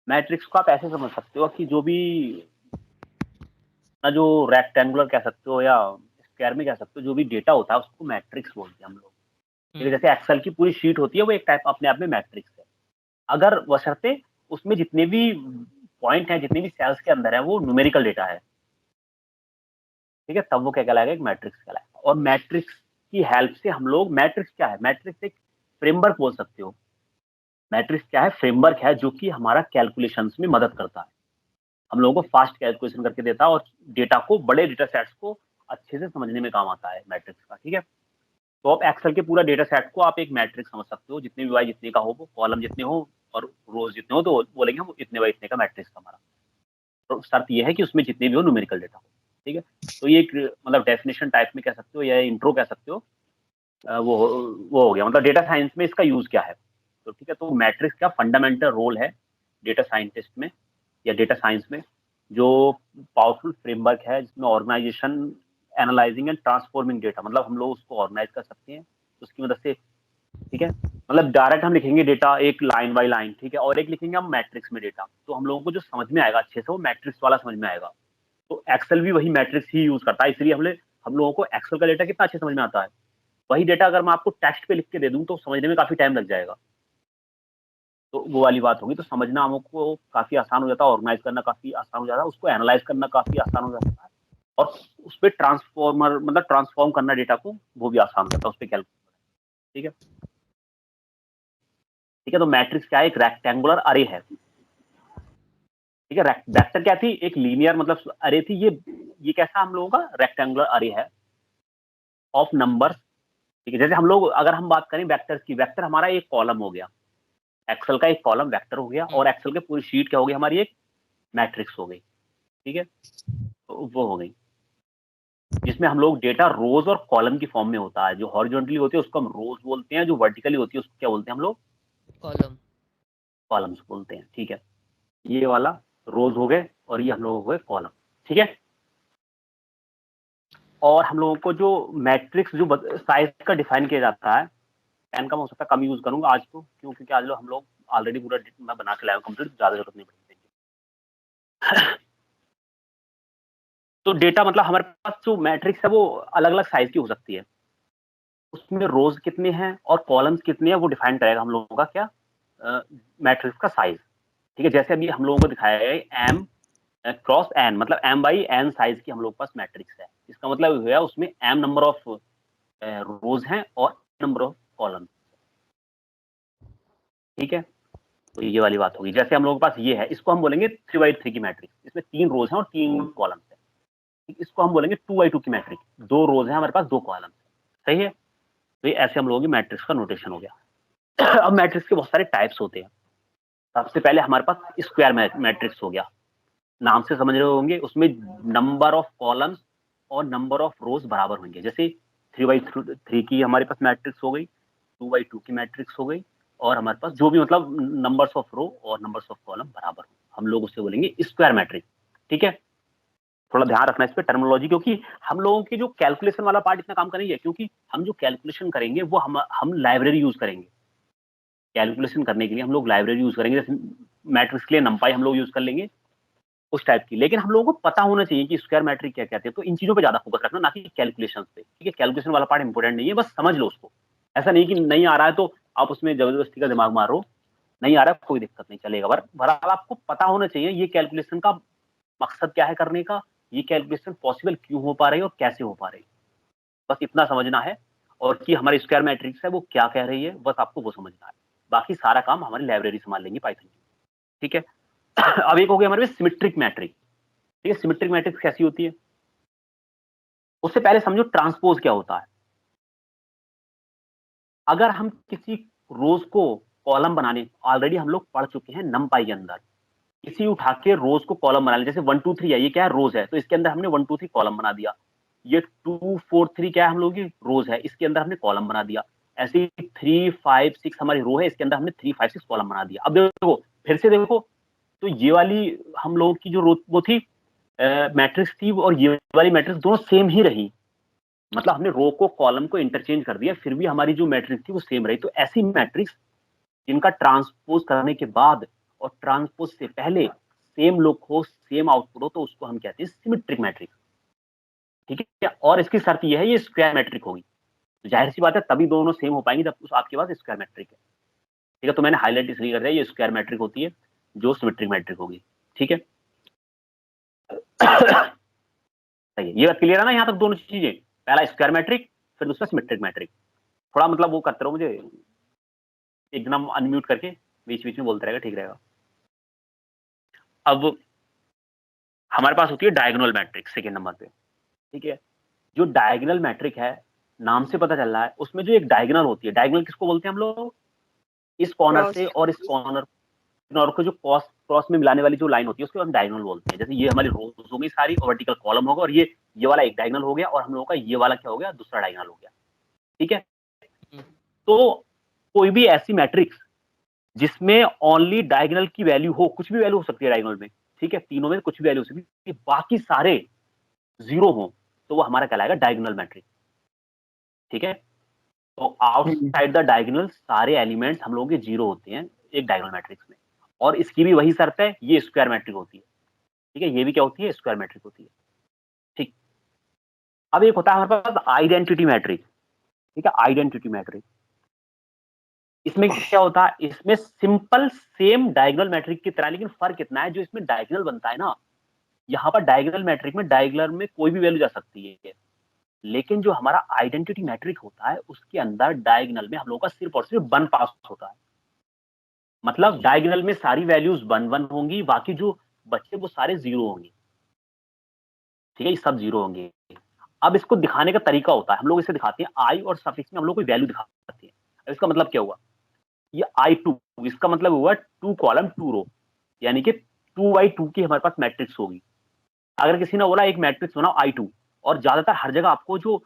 Matrix को आप ऐसे समझ सकते हो कि जो भी ना, जो रेक्टेंगुलर कह सकते हो या स्क्वायर में कह सकते हो, जो भी डेटा होता है उसको मैट्रिक्स बोलते हैं हम लोग। ठीक है, जैसे एक्सेल की पूरी शीट होती है वो एक टाइप अपने आप में मैट्रिक्स है, अगर बशर्ते उसमें जितने भी पॉइंट हैं, जितने भी सेल्स के अंदर है वो न्यूमेरिकल डेटा है। ठीक है, तब वो क्या कहलाएगा, एक मैट्रिक्स कहलाएगा। और मैट्रिक्स की हेल्प से हम लोग, मैट्रिक्स क्या है, मैट्रिक्स एक फ्रेमवर्क बोल सकते हो। मैट्रिक्स क्या है, फ्रेमवर्क है जो कि हमारा कैलकुलेशंस में मदद करता है, हम लोगों को फास्ट कैलकुलेशन करके देता है और डेटा को, बड़े डेटा सेट्स को अच्छे से समझने में काम आता है मैट्रिक्स का। ठीक है, तो आप एक्सेल के पूरा डेटा सेट को आप एक मैट्रिक्स समझ सकते हो, जितने भी वाई जितने का हो, वो कॉलम जितने हो और रोज जितने हो, तो बोलेंगे हम इतने बाई इतने का मैट्रिक्स हमारा। तो शर्त ये है कि उसमें जितने भी हो न्यूमेरिकल डेटा हो। ठीक है, तो ये एक मतलब डेफिनेशन टाइप में कह सकते हो या इंट्रो कह सकते हो। वो हो गया, मतलब डेटा साइंस में इसका यूज क्या है। तो ठीक है, तो मैट्रिक्स का फंडामेंटल रोल है डेटा साइंटिस्ट में या डेटा साइंस में, जो पावरफुल फ्रेमवर्क है जिसमें organisation, analysing and transforming data, मतलब हम लोग उसको ऑर्गेनाइज कर सकते हैं उसकी मदद से। ठीक है, मतलब डायरेक्ट हम लिखेंगे डेटा एक लाइन बाय लाइन, ठीक है, और एक लिखेंगे हम मैट्रिक्स में डेटा, तो हम लोगों को जो समझ में आएगा अच्छे से वो मैट्रिक्स वाला समझ में आएगा। तो एक्सेल भी वही मैट्रिक्स ही यूज करता है, इसलिए हम लोगों को एक्सेल का डेटा कितना अच्छे समझ में आता है। वही डेटा अगर मैं आपको टेक्स्ट पे लिख के दे दूं तो समझने में काफी टाइम लग जाएगा, तो वो वाली बात होगी। तो समझना हमको काफी आसान हो जाता है, ऑर्गेनाइज करना काफी आसान हो जाता है, उसको एनालाइज करना काफी आसान हो जाता है, और उस पर ट्रांसफॉर्मर मतलब ट्रांसफॉर्म करना डेटा को, वो भी आसान हो जाता है उस पर कैलकुलेट। ठीक है, ठीक है, तो मैट्रिक्स क्या है, एक रेक्टेंगुलर अरे है। ठीक है, वेक्टर क्या थी, एक लीनियर मतलब अरे थी। ये कैसा हम लोगों का रेक्टेंगुलर अरे है ऑफ नंबर। ठीक है, जैसे हम लोग अगर हम बात करें वेक्टर्स की, वेक्टर हमारा एक कॉलम हो गया, एक्सेल का एक कॉलम वेक्टर हो गया, और एक्सेल के पूरी शीट क्या हो गई हमारी, एक मैट्रिक्स हो गई। ठीक है, तो वो हो गई जिसमें हम लोग डेटा रोज और कॉलम की फॉर्म में होता है। जो हॉरिजॉन्टली होती है उसको हम रोज बोलते हैं, जो वर्टिकली होती है उसको क्या बोलते हैं हम लोग, कॉलम। कॉलम्स बोलते हैं। ठीक है, ये वाला रोज हो गए और ये हम लोग हो गए कॉलम। ठीक है, और हम लोगों को जो मैट्रिक्स जो साइज का डिफाइन किया जाता है, पेन का हो सकता है कम यूज करूंगा आज तो, क्यों, क्योंकि आज हम लोग ऑलरेडी पूरा मैं बना के लाया हूं कंप्लीट, ज्यादा जरूरत नहीं पड़ेगी। तो डेटा मतलब हमारे पास जो मैट्रिक्स है वो अलग अलग साइज की हो सकती है, उसमें रोज कितने हैं और कॉलम्स कितने हैं वो डिफाइन करेगा हम लोगों का क्या, मैट्रिक्स का साइज। ठीक है, जैसे अभी हम लोगों को दिखाया है एम क्रॉस एन, मतलब एम बाई एन साइज की हम लोग के पास मैट्रिक्स है। इसका मतलब हुआ उसमें एम नंबर ऑफ रोज हैं और नंबर ऑफ कॉलम। ठीक है, तो ये वाली बात होगी। जैसे हम लोगों के पास ये है, इसको हम बोलेंगे 3x3 की मैट्रिक्स, इसमें 3 रोज हैं और 3 कॉलम्स है। इसको हम बोलेंगे 2x2 की मैट्रिक्स, 2 रोज हैं हमारे पास, 2 कॉलम्स। सही है, तो ये ऐसे हम लोगों की मैट्रिक्स का नोटेशन हो गया। अब मैट्रिक्स के बहुत सारे टाइप्स होते हैं। सबसे पहले हमारे पास स्क्वायर मैट्रिक्स हो गया, नाम से समझ रहे होंगे, उसमें नंबर ऑफ कॉलम्स और नंबर ऑफ रोज बराबर होंगे। जैसे 3x3 की हमारे पास मैट्रिक्स हो गई, 2x2 की मैट्रिक्स हो गई, और हमारे पास जो भी मतलब नंबर्स ऑफ रो और नंबर्स ऑफ कॉलम बराबर हो, हम लोग उसे बोलेंगे स्क्वायर मैट्रिक्स। ठीक है, थोड़ा ध्यान रखना इस पे टर्मिनोलॉजी, क्योंकि हम लोगों की जो कैलकुलेशन वाला पार्ट इतना काम करेंगे, क्योंकि हम जो कैलकुलेशन करेंगे वो हम लाइब्रेरी यूज करेंगे। कैलकुलेशन करने के लिए हम लोग लाइब्रेरी यूज करेंगे, जैसे मैट्रिक्स के लिए नंपाई हम लोग यूज कर लेंगे उस टाइप की। लेकिन हम लोगों को पता होना चाहिए कि स्क्वायर मैट्रिक क्या कहते हैं, तो इन चीजों पे ज्यादा फोकस रखना, ना कि कैलकुलेशन पे। ठीक है, कैलकुलेशन वाला पार्ट इंपॉर्टेंट नहीं है, बस समझ लो उसको। ऐसा नहीं कि नहीं आ रहा है तो आप उसमें जबरदस्ती का दिमाग मारो, नहीं आ रहा है कोई दिक्कत नहीं, चलेगा। बहरहाल आपको पता होना चाहिए ये कैलकुलेशन का मकसद क्या है करने का, ये कैलकुलेशन पॉसिबल क्यों हो पा रही है और कैसे हो पा रही है, बस इतना समझना है। और कि हमारी स्क्वायर मैट्रिक्स है वो क्या कह रही है, बस आपको वो समझना है। बाकी सारा काम हमारी लाइब्रेरी संभाल लेंगे पाइथन की। ठीक है, अब एक हो गया हमारे पास सिमेट्रिक मैट्रिक। ठीक है, सिमेट्रिक मैट्रिक्स कैसी होती है, उससे पहले समझो ट्रांसपोज क्या होता है। अगर हम किसी रोज को कॉलम बनाने, ऑलरेडी हम लोग पढ़ चुके हैं नमपाई के अंदर, इसी उठा के रोज को कॉलम बना ले, जैसे 1 2 3 है, ये क्या है, रोज है, तो इसके अंदर हमने 1 2 3 कॉलम बना दिया। ये 2 4 3 क्या है, हम लोगों की रोज है, इसके अंदर हमने कॉलम बना दिया। ऐसे ही 3 5 6 हमारी रो है, इसके अंदर हमने 3 5 6 कॉलम बना दिया। अब देखो, फिर से देखो, तो ये वाली हम लोगों की जो रो वो थी मैट्रिक्स थी, और ये वाली मैट्रिक्स दोनों सेम ही रही। मतलब हमने रो को कॉलम को इंटरचेंज कर दिया, फिर भी हमारी जो मैट्रिक्स थी वो सेम रही। तो ऐसी मैट्रिक्स जिनका ट्रांसपोज करने के बाद और ट्रांसपोज से पहले सेम लुक हो, सेम आउटपुट हो, तो उसको हम कहते हैं सिमेट्रिक मैट्रिक्स। ठीक है, और इसकी शर्त यह है ये स्क्वायर मैट्रिक होगी। तो जाहिर सी बात है तभी दोनों सेम हो पाएंगे जब उस आपके पास स्क्वायर मैट्रिक है। ठीक है, तो मैंने हाईलाइट इसलिए कर दिया, ये स्क्वायर मैट्रिक होती है जो सिमेट्रिक मैट्रिक होगी। ठीक है सही है, ये बात क्लियर है ना यहाँ तक दोनों चीजें, पहला स्क्वायर मैट्रिक फिर दूसरा सिमेट्रिक मैट्रिक। थोड़ा मतलब वो करते रहो, मुझे एकदम अनम्यूट करके बीच बीच में बोलते रहेगा, ठीक रहेगा। अब हमारे पास होती है डायगोनल मैट्रिक सेकेंड नंबर पे। ठीक है, जो डायगोनल मैट्रिक है नाम से पता चल रहा है, उसमें जो एक डायगोनल होती है, डायगोनल किसको बोलते हैं हम लोग, इस कॉर्नर से और इस कॉर्नर को जो क्रॉस में मिलाने वाली जो लाइन होती है उसको हम डायगोनल बोलते हैं। जैसे ये हमारी रोज हो गई सारी और वर्टिकल कॉलम होगा, और ये वाला एक डायगोनल हो गया, और हम लोगों का ये वाला क्या हो गया, दूसरा डायगोनल हो गया। ठीक है, तो कोई भी ऐसी मैट्रिक्स जिसमें ओनली डायगोनल की वैल्यू हो, कुछ भी वैल्यू हो सकती है डायगोनल में, ठीक है, तीनों में कुछ भी वैल्यू हो सकती है, बाकी सारे जीरो हो, तो वो हमारा कहलाएगा डायगोनल मैट्रिक। ठीक है, तो आउटसाइड द डायगोनल सारे एलिमेंट्स हम लोगों के जीरो होते हैं एक डायगोनल मैट्रिक्स में, और इसकी भी वही शर्त है, ये स्क्वायर मैट्रिक होती है। ठीक है, ये भी क्या होती है, स्क्वायर मैट्रिक होती है। ठीक, अब एक होता है हमारे पास आइडेंटिटी मैट्रिक। ठीक है, आइडेंटिटी मैट्रिक, इसमें क्या होता है, इसमें सिंपल सेम डायगोनल मैट्रिक की तरह, लेकिन फर्क इतना है जो इसमें डायगोनल बनता है ना, यहाँ पर डायगोनल मैट्रिक में डायगोनल में कोई भी वैल्यू जा सकती है, लेकिन जो हमारा आइडेंटिटी मैट्रिक होता है उसके अंदर डायगोनल में हम लोगों का सिर्फ और सिर्फ 1 पास होता है। मतलब डायगोनल में सारी वैल्यूज 1 1 होंगी, बाकी जो बच्चे वो सारे जीरो होंगे। ठीक है, ये सब जीरो होंगे। अब इसको दिखाने का तरीका होता है, हम लोग इसे दिखाते हैं आई और सफिक्स में हम लोग कोई वैल्यू दिखाते हैं। अब इसका मतलब क्या हुआ, ये I2, इसका मतलब हुआ 2 कॉलम 2 रो, यानी कि 2x2 की हमारे पास मैट्रिक्स होगी। अगर किसी ने बोला एक मैट्रिक्स बनाओ I2, और ज्यादातर हर जगह आपको जो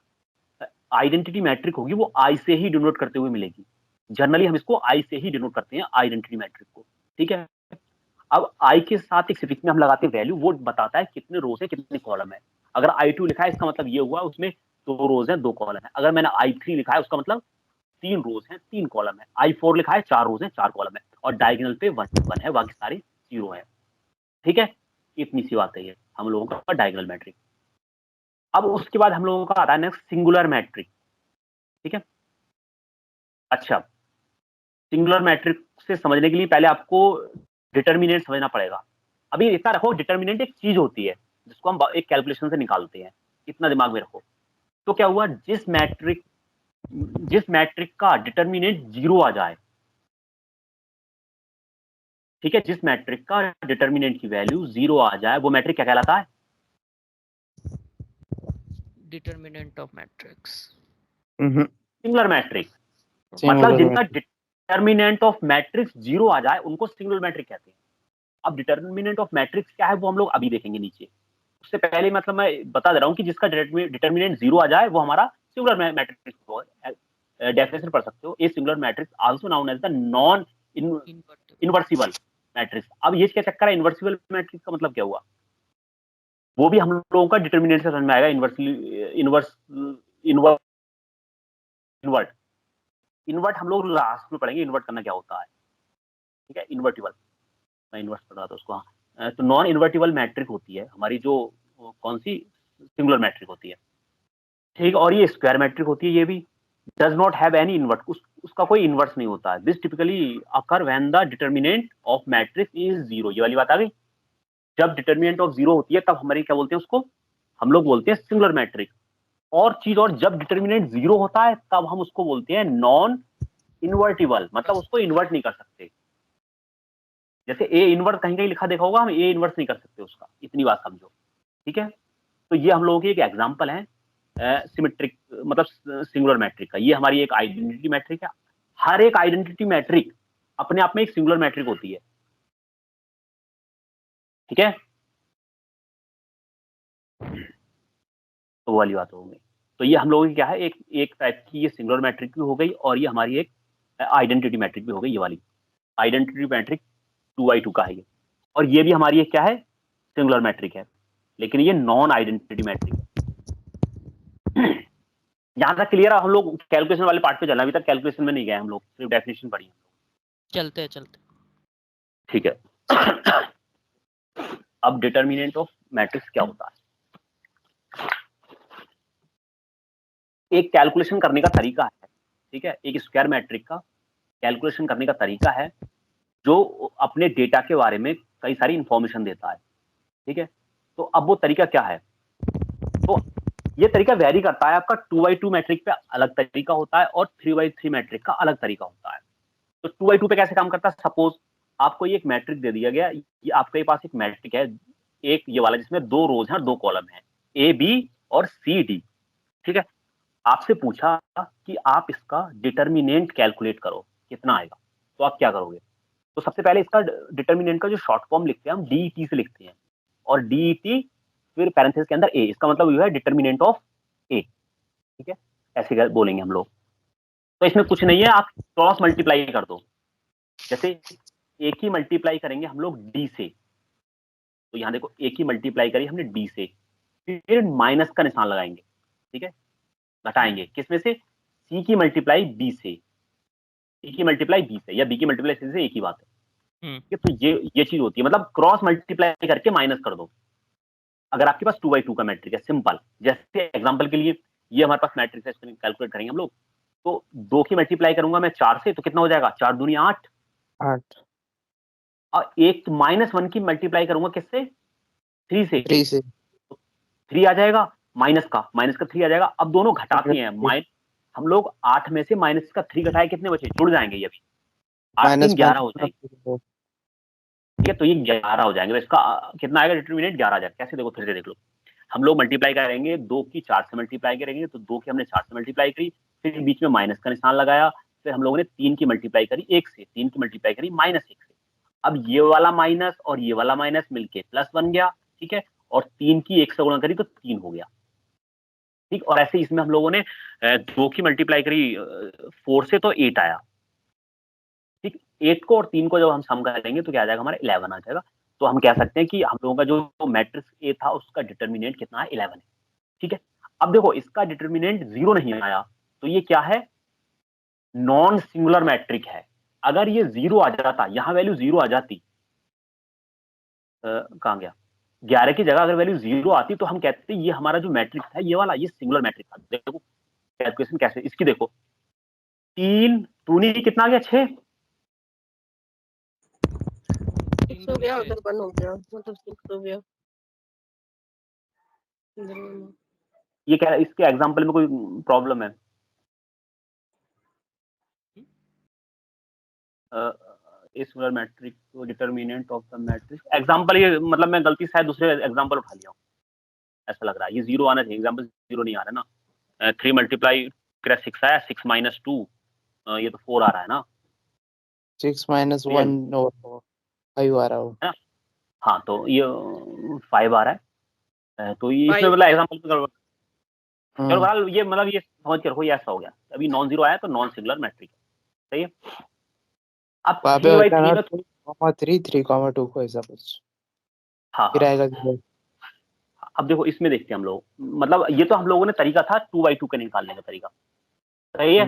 आइडेंटिटी मैट्रिक होगी वो I से ही डिनोट करते हुए मिलेगी। जनरली हम इसको I से ही डिनोट करते हैं आइडेंटिटी मैट्रिक को। ठीक है, अब I के साथ एक सफिक्स में हम लगाते हैं वैल्यू, वो बताता है कितने रोज है कितने कॉलम है। अगर I2 लिखा है इसका मतलब ये हुआ उसमें 2 रोज है 2 कॉलम है। अगर मैंने I3 लिखा है उसका मतलब 3 रोज है 3 कॉलम है। I4 लिखा है 4 रोज है 4 कॉलम है, और डायगोनल पे 1 1 है, बाकी सारे 0 है। ठीक है, इतनी सी बात है ये हम लोगों का डायगोनल मैट्रिक। अब उसके बाद हम लोगों का आता है नेक्स्ट सिंगुलर मैट्रिक। ठीक है, अच्छा, सिंगुलर मैट्रिक से समझने के लिए पहले आपको डिटर्मिनेंट समझना पड़ेगा। अभी इतना रखो, डिटर्मिनेंट एक चीज होती है जिसको हम एक कैलकुलेशन से निकालते हैं, इतना दिमाग में रखो। तो क्या हुआ, जिस मैट्रिक का डिटर्मिनेंट 0 आ जाए, ठीक है, जिस मैट्रिक का डिटर्मिनेंट की वैल्यू 0 आ जाए, वो मैट्रिक क्या कहलाता है, determinant of matrix, singular matrix. मतलब जिनका डिटर्मिनेंट ऑफ मैट्रिक्स 0 आ जाए उनको सिंगुलर मैट्रिक कहते हैं। अब डिटर्मिनेंट ऑफ मैट्रिक्स क्या है वो हम लोग अभी देखेंगे नीचे। उससे पहले मतलब मैं बता दे रहा हूं कि जिसका डिटर्मिनेंट 0 आ जाए वो हमारा सिंगुलर मैट्रिक्स होगा। डेफिनेशन पढ़ सकते हो, a singular matrix also known as the non invertible matrix. अब ये क्या चक्कर है, इनवर्सिबल मैट्रिक्स का मतलब क्या हुआ, वो भी हम लोगों का डिटर्मिनेंट से समझ में आएगा। इन्वर्ट इन्वर्ट हम लोग लास्ट में पढ़ेंगे, इन्वर्ट करना क्या होता है। ठीक है, इन्वर्टिबल, मैं इन्वर्ट कर रहा था उसको। हाँ, तो नॉन इन्वर्टिबल मैट्रिक होती है हमारी जो कौन सी, सिंगुलर मैट्रिक होती है। ठीक, और ये स्क्वायर मैट्रिक होती है, ये भी does not have any invert, उसका कोई इन्वर्स नहीं होता है। This typically occur when the determinant of matrix is 0। ये वाली बात आ गई, जब डिटर्मिनेंट ऑफ 0 होती है तब हमारी क्या बोलते हैं उसको, हम लोग बोलते हैं सिंगुलर मैट्रिक। और चीज, और जब डिटर्मिनेंट 0 होता है तब हम उसको बोलते हैं नॉन इन्वर्टिबल, मतलब उसको इन्वर्ट नहीं कर सकते। जैसे ए इन्वर्ट कहीं कहीं लिखा देखा होगा, हम ए इन्वर्ट नहीं कर सकते उसका, इतनी बात समझो। ठीक है, तो ये हम लोगों की एक एग्जांपल है सिमेट्रिक मतलब सिंगुलर मैट्रिक का। ये हमारी एक आइडेंटिटी मैट्रिक है। हर एक आइडेंटिटी मैट्रिक अपने आप में एक सिंगुलर मैट्रिक होती है। ठीक है, तो वो वाली बात हो गई। तो ये हम लोगों की क्या है, एक टाइप की ये सिंगुलर मैट्रिक भी हो गई, और ये हमारी एक आइडेंटिटी मैट्रिक भी हो गई। ये वाली आइडेंटिटी मैट्रिक 2x2 का है ये, और ये भी हमारी एक क्या है, सिंगुलर मैट्रिक है, लेकिन ये नॉन आइडेंटिटी मैट्रिक है। यहां तक क्लियर है, हम लोग कैलकुलेशन वाले पार्ट पे चलना, अभी तक कैलकुलेशन में नहीं गए हम लोग, सिर्फ डेफिनेशन पढ़ी। चलते। ठीक है, अब डिटर्मिनेंट ऑफ मैट्रिक्स क्या होता है? एक कैलकुलेशन करने का तरीका है, ठीक है, एक स्क्वायर मैट्रिक का कैलकुलेशन करने का तरीका है जो अपने डेटा के बारे में कई सारी इंफॉर्मेशन देता है, ठीक है। तो अब वो तरीका क्या है? तो ये तरीका वेरी करता है, आपका 2x2 मैट्रिक पे अलग तरीका होता है और 3x3 मैट्रिक का अलग तरीका होता है। तो 2x2 पे कैसे काम करता है? सपोज आपको ये एक मैट्रिक दे दिया गया, ये आपके पास एक मैट्रिक है, एक ये वाला जिसमें 2 रोज हैं और 2 कॉलम हैं, ए बी और सी डी, ठीक है। आपसे पूछा कि आप इसका डिटर्मिनेंट कैलकुलेट करो, कितना आएगा, तो आप क्या करोगे? तो सबसे पहले इसका डिटर्मिनेंट का जो शॉर्ट फॉर्म लिखते हैं हम डीईटी से लिखते हैं, और डीईटी फिर पैरेंथेसिस के अंदर ए, इसका मतलब ये है डिटर्मिनेंट ऑफ ए, ठीक है, ऐसे बोलेंगे हम लोग। तो इसमें कुछ नहीं है, आप क्रॉस मल्टीप्लाई कर दो, जैसे ए की मल्टीप्लाई करेंगे हम लोग डी से, तो यहां देखो ए की मल्टीप्लाई करी हमने डी से, फिर माइनस का निशान लगाएंगे, ठीक है, घटाएंगे किसमें से? सी की मल्टीप्लाई बी से, सी की मल्टीप्लाई बी से या बी की मल्टीप्लाई सी से, एक ही बात है। तो ये चीज होती है, मतलब क्रॉस मल्टीप्लाई करके माइनस कर दो। अगर आपके पास 2x2 का मैट्रिक है, सिंपल, जैसे एग्जांपल के लिए ये हमारे पास मैट्रिक्स है, इसको कैलकुलेट करेंगे हम लोग। तो 2 की मल्टीप्लाई करूंगा मैं 4 से, तो कितना हो जाएगा? 4 दूनी 8, और एक -1 की मल्टीप्लाई करूंगा किससे? 3 से, 3 से 3 आ जाएगा, माइनस का 3 आ जाएगा। अब दोनों घटाते हैं, हम लोग 8 में से माइनस का 3 घटाए, कितने बचे? जुड़ जाएंगे ये भी, 8 3 11 हो जाएंगे, ठीक है। तो ये 11 हो जाएंगे, तो इसका कितना आएगा डिटरमिनेंट? 11 आ जाएगा। कैसे? देखो फिर से देख लो, हम लोग मल्टीप्लाई करेंगे, 2 की 4 से मल्टीप्लाई करेंगे, तो 2 की हमने 4 से मल्टीप्लाई करी, फिर बीच में माइनस का निशान लगाया, फिर हम लोगों ने 3 की मल्टीप्लाई करी 1 से, 3 की मल्टीप्लाई करी -1 से। अब ये वाला माइनस और ये वाला माइनस मिलके प्लस बन गया, ठीक है, और 3 की 1 से गुणा करी तो 3 हो गया, ठीक। और ऐसे इसमें हम लोगों ने 2 की मल्टीप्लाई करी 4 से, तो 8 आया, ठीक। 8 को और 3 को जब हम सम करेंगे तो क्या आ जाएगा? हमारा 11 आ जाएगा। तो हम कह सकते हैं कि हम लोगों का जो मैट्रिक्स ए था उसका डिटर्मिनेंट कितना है? 11 है, ठीक है। अब देखो इसका डिटर्मिनेंट 0 नहीं आया, तो ये क्या है? नॉन सिंगुलर मैट्रिक है। अगर ये 0 आ जाता, यहां वैल्यू 0 आ जाती, कहां गया, 11 की जगह अगर वैल्यू 0 आती तो हम कहते ये हमारा जो मैट्रिक्स है ये वाला, ये सिंगुलर मैट्रिक था। देखो कैलकुलेशन कैसे, इसकी देखो, 3 दूनी कितना आ गया? 6, हो गया, उधर बंद हो गया, मतलब 6 हो गया। ये क्या है? इसके एग्जांपल में कोई प्रॉब्लम है? Singular matrix determinant of the matrix example, ये मतलब मैं गलती से दूसरे एग्जांपल उठा लिया हूं, ऐसा लग रहा है। ये 0 आना चाहिए, एग्जांपल 0 नहीं आ रहा ना। 3 मल्टीप्लाई 6 आया, 6 - 2, ये तो 4 आ रहा है ना, 6 - 1 और 5 आ रहा हो है ना? हाँ, तो ये 5 आ रहा है, तो ये इसमें मतलब एग्जांपल चलो बहरहाल ये मतलब ये समझ के रखो, ये ऐसा हो गया। अभी नॉन 0 आया तो नॉन सिंगुलर मैट्रिक, सही है। अब 3/3 में 3, 3,2 को ऐसा कुछ हाँ फिर आएगा। अब देखो इसमें देखते हैं हम लोग, मतलब ये तो हम लोगों ने तरीका था 2/2 के निकालने का तरीका, सही है।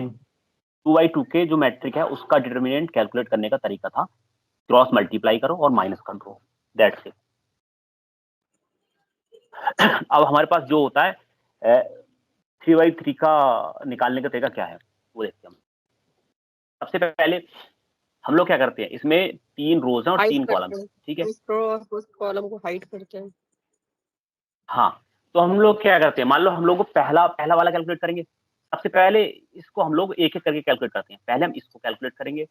2/2 के जो मैट्रिक है उसका डिटर्मिनेंट कैलकुलेट करने का तरीका था क्रॉस मल्टीप्लाई करो और माइनस कर दो, दैट्स इट। अब हमारे पास जो होता है 3/3 का निकालने का तरीका क्या है वो देखते हैं हम। सबसे पहले हम लोग क्या करते हैं, इसमें 3 रोज हैं और 3 कॉलम, ठीक है। उस कॉलम को हाइड करते हैं। हाँ, तो हम लोग क्या करते हैं, मान लो हम लोग को पहला वाला कैलकुलेट करेंगे। सबसे पहले इसको हम लोग एक एक करके कैलकुलेट करते हैं। पहले हम इसको कैलकुलेट करेंगे,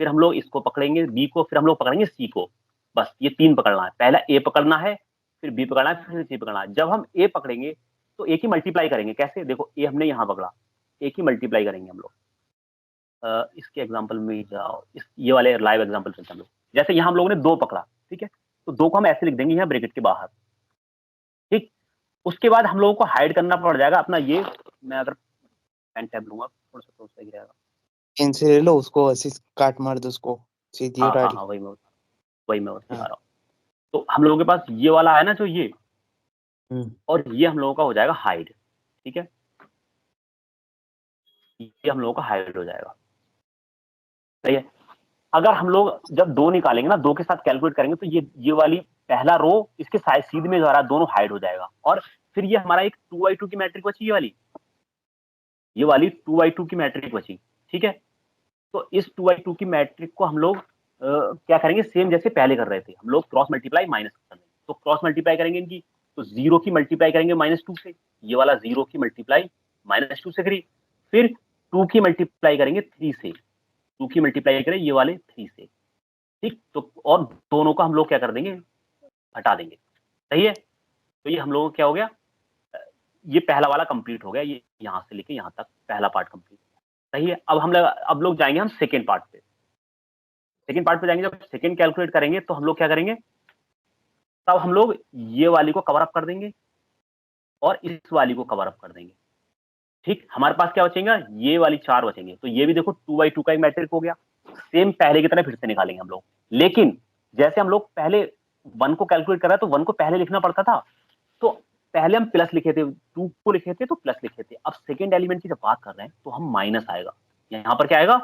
फिर हम लोग इसको पकड़ेंगे बी को, फिर हम लोग पकड़ेंगे सी को। बस ये 3 पकड़ना है, पहला ए पकड़ना है, फिर बी पकड़ना है, फिर सी पकड़ना है। जब हम ए पकड़ेंगे तो ए की मल्टीप्लाई करेंगे। कैसे? देखो ए हमने यहाँ पकड़ा, ए की मल्टीप्लाई करेंगे हम लोग। इसके एग्जाम्पल में जाओ, ये वाले लाइव एग्जाम्पल चलते हम लोग। जैसे यहाँ हम लोगों ने 2 पकड़ा, ठीक है, तो 2 को हम ऐसे लिख देंगे यहाँ ब्रैकेट के बाहर, ठीक। उसके बाद हम लोगों को हाइड करना पड़ जाएगा अपना ये, मैं अगर पेन टैब लूंगा थोड़ा सा तो सही रहेगा। पेन से ले लो उसको, ऐसे काट मार दो उसको सीधी हाँ उड़ा हाँ, वही मैं बता रहा हूँ। तो हम लोगों के पास ये वाला है ना जो ये, और ये हम लोगों का हो जाएगा हाइड, ठीक है, ये हम लोगों का हाइड हो जाएगा, सही है। अगर हम लोग जब 2 निकालेंगे ना, 2 के साथ कैलकुलेट करेंगे तो ये वाली पहला रो इसके साइड सीध में द्वारा दोनों हाइड हो जाएगा, और फिर ये हमारा एक 2x2 की मैट्रिक बची, ये वाली 2x2 की मैट्रिक बची। ठीक है, तो इस 2x2 की मैट्रिक को हम लोग क्या करेंगे, सेम जैसे पहले कर रहे थे, हम लोग क्रॉस मल्टीप्लाई माइनस कर देंगे। तो क्रॉस मल्टीप्लाई करेंगे इनकी, तो 0 की मल्टीप्लाई करेंगे -2 से, ये वाला 0 की मल्टीप्लाई -2 से करी, फिर 2 की मल्टीप्लाई करेंगे 3 से, 2 की मल्टीप्लाई करें ये वाले 3 से। ठीक, तो और दोनों को हम लोग क्या कर देंगे, हटा देंगे। सही है, तो ये हम लोगों को क्या हो गया, ये पहला वाला कंप्लीट हो गया, ये यहां से लेके यहां तक पहला पार्ट कंप्लीट। सही है, अब लोग जाएंगे हम सेकेंड पार्ट पे। सेकेंड पार्ट पे जाएंगे, जब सेकेंड कैलकुलेट करेंगे तो हम लोग क्या करेंगे, तब हम लोग ये वाली को कवर अप कर देंगे और इस वाली को कवर अप कर देंगे। ठीक, हमारे पास क्या बचेगा, ये वाली 4 बचेंगे। तो ये भी देखो 2x2 का एक मैट्रिक हो गया, सेम पहले की तरह फिर से निकालेंगे हम लोग। लेकिन जैसे हम लोग पहले 1 को कैलकुलेट कर रहे हैं, तो 1 को पहले लिखना पड़ता था, तो पहले हम प्लस लिखे थे, 2 को लिखे थे तो प्लस लिखे थे। अब सेकेंड एलिमेंट की जब बात कर रहे हैं तो हम माइनस आएगा, यहां पर क्या आएगा,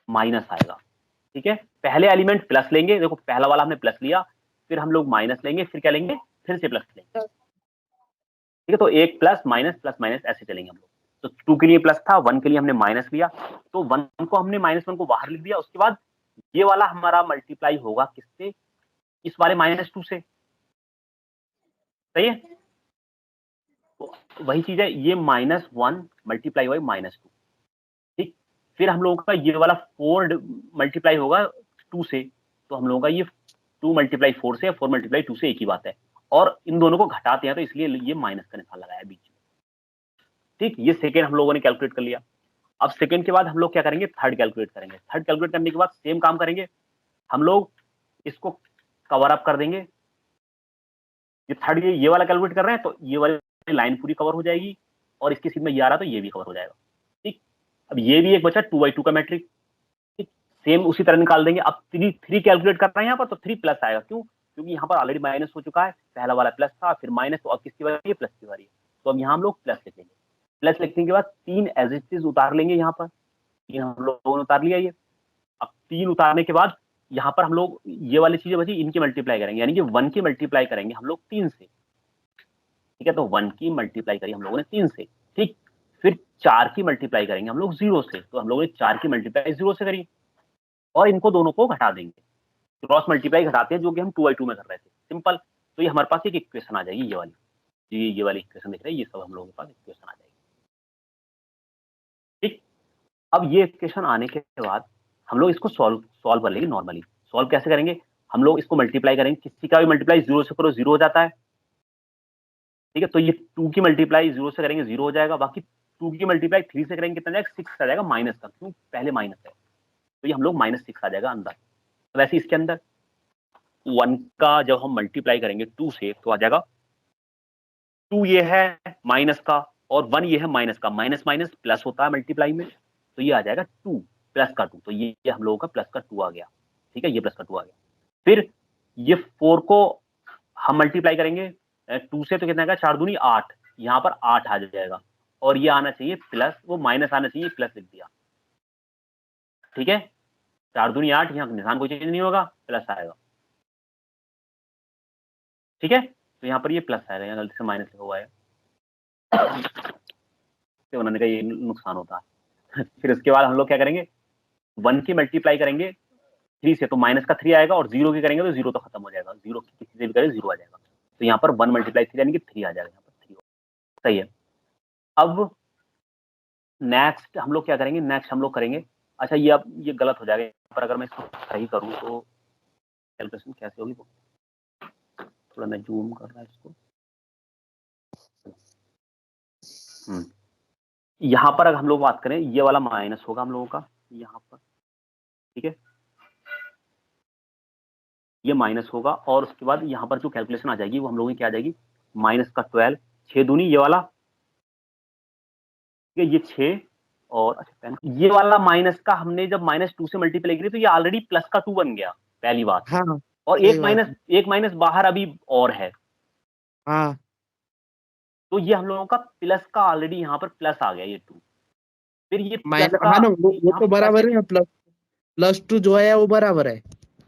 माइनस आएगा। ठीक है, पहले एलिमेंट प्लस लेंगे, देखो पहला वाला हमने प्लस लिया, फिर हम लोग माइनस लेंगे, फिर क्या लेंगे, फिर से प्लस लेंगे। ठीक है, तो एक प्लस माइनस ऐसे चलेंगे हम लोग। तो 2 के लिए प्लस था, 1 के लिए हमने माइनस लिया, तो 1 को हमने -1 को बाहर लिख दिया। उसके बाद ये वाला हमारा मल्टीप्लाई होगा किससे, इस वाले -2 से। सही है, तो वही चीज है, ये -1 मल्टीप्लाई बाई -2। ठीक, फिर हम लोगों का ये वाला 4 मल्टीप्लाई होगा 2 से, तो हम लोगों का ये 2 मल्टीप्लाई 4 से, 4 मल्टीप्लाई 2 से एक ही बात है, और इन दोनों को घटाते हैं तो इसलिए ये माइनस का निशान लगाया बीच में। ठीक, ये सेकेंड हम लोगों ने कैलकुलेट कर लिया। अब सेकेंड के बाद हम लोग क्या करेंगे, थर्ड कैलकुलेट करेंगे। थर्ड कैलकुलेट करने के बाद सेम काम करेंगे, हम लोग इसको कवर अप कर देंगे। ये थर्ड ये वाला कैलकुलेट कर रहे हैं तो ये वाली लाइन पूरी कवर हो जाएगी, और इसके सीध में ये आ रहा तो ये भी कवर हो जाएगा। ठीक, अब ये भी एक बचा 2x2 का मैट्रिक। ठीक, सेम उसी तरह निकाल देंगे। अब 3 कैलकुलेट कर रहे हैं यहाँ पर, तो 3 प्लस आएगा, क्यों, क्योंकि यहाँ पर ऑलरेडी माइनस हो चुका है, पहला वाला प्लस था, फिर माइनस, तो अब किसकी बारी है, प्लस की बारी है। तो अब यहाँ हम लोग प्लस लिखेंगे। प्लस लिखने के बाद 3 एज इट इज उतार लेंगे, यहाँ पर 3 हम लोगों ने उतार लिया ये। अब 3 उतारने के बाद यहाँ पर हम लोग ये वाली चीजें बची, इनकी मल्टीप्लाई करेंगे, यानी कि 1 की मल्टीप्लाई करेंगे हम लोग 3 से। ठीक है, तो 1 की मल्टीप्लाई करी हम लोगों ने 3 से। ठीक, फिर 4 की मल्टीप्लाई करेंगे हम लोग 0 से, तो हम लोगों ने 4 की मल्टीप्लाई 0 से करी, और इनको दोनों को घटा देंगे, क्रॉस मल्टीप्लाई घटाते हैं, जो कि हम 2x2 में कर रहे थे, सिंपल। तो ये हमारे पास एक इक्वेशन आ जाएगी, ये वाली, ये वाली इक्वेशन दिख रही है, ये सब हम लोगों के पास इक्वेशन आ जाएगी। ठीक, अब ये इक्वेशन आने के बाद हम लोग इसको सॉल्व कर लेंगे। नॉर्मली सॉल्व कैसे करेंगे, हम लोग इसको मल्टीप्लाई करेंगे, किसी का भी मल्टीप्लाई 0 से करो 0 हो जाता है। ठीक है, तो ये 2 की मल्टीप्लाई 0 से करेंगे 0 हो जाएगा, बाकी 2 की मल्टीप्लाई 3 से करेंगे कितना जाएगा, 6 आ जाएगा माइनस का, क्यों, पहले माइनस है, तो ये हम लोग -6 आ जाएगा अंदर। तो वैसे इसके अंदर 1 का जब हम मल्टीप्लाई करेंगे 2 से, तो आ जाएगा 2 ये है माइनस का, और 1 ये है माइनस का, माइनस माइनस प्लस होता है मल्टीप्लाई में, तो ये आ जाएगा 2 प्लस का 2, तो ये हम लोगों का प्लस का 2 आ गया। ठीक है, ये प्लस का 2 आ गया। फिर ये 4 को हम मल्टीप्लाई करेंगे 2 से, तो कितना आएगा, 4 दूनी 8, यहाँ पर 8 आ जाएगा, और ये आना चाहिए प्लस, वो माइनस आना चाहिए, प्लस लिख दिया। ठीक है, 4 दूनी 8, यहाँ निशान कोई चेंज नहीं होगा, प्लस आएगा। ठीक है, तो यहाँ पर ये प्लस आएगा, यहाँ गलती से माइनस लिखा हुआ है, तो बनाने का ये नुकसान होता है। फिर उसके बाद हम लोग क्या करेंगे, 1 की मल्टीप्लाई करेंगे 3 से, तो माइनस का 3 आएगा, और 0 की करेंगे तो 0 तो खत्म हो जाएगा, 0 किसी से भी करें 0 आ जाएगा, तो यहाँ पर 1 मल्टीप्लाई 3 यानी कि 3 आ जाएगा, यहाँ पर 3। सही है, अब नेक्स्ट हम लोग क्या करेंगे, नेक्स्ट हम लोग करेंगे, अच्छा ये अब ये गलत हो जाएगा, पर अगर मैं इसको सही करूँ तो कैलकुलेशन कैसे होगी, थोड़ा मैं जूम कर रहा है इसको। यहाँ पर अगर हम लोग बात करें, ये वाला माइनस होगा हम लोगों का यहाँ पर। ठीक है, ये माइनस होगा, और उसके बाद यहाँ पर जो कैलकुलेशन आ जाएगी वो हम लोगों की क्या आ जाएगी, माइनस का 12, 6 दूनी ये वाला, ठीक है, ये 6, और अच्छा ये वाला माइनस का हमने जब -2 से मल्टीप्लाई करी तो ये ऑलरेडी प्लस का 2 बन गया, पहली बात। हाँ, और सही बात है। एक माइनस बाहर अभी और है, हाँ, तो ये हम लोगों का प्लस का ऑलरेडी यहाँ पर प्लस आ गया, ये 2। फिर ये प्लस माइनस, का हाँ ना, वो यहाँ तो पर बराबर है प्लस। +2 जो है वो बराबर है,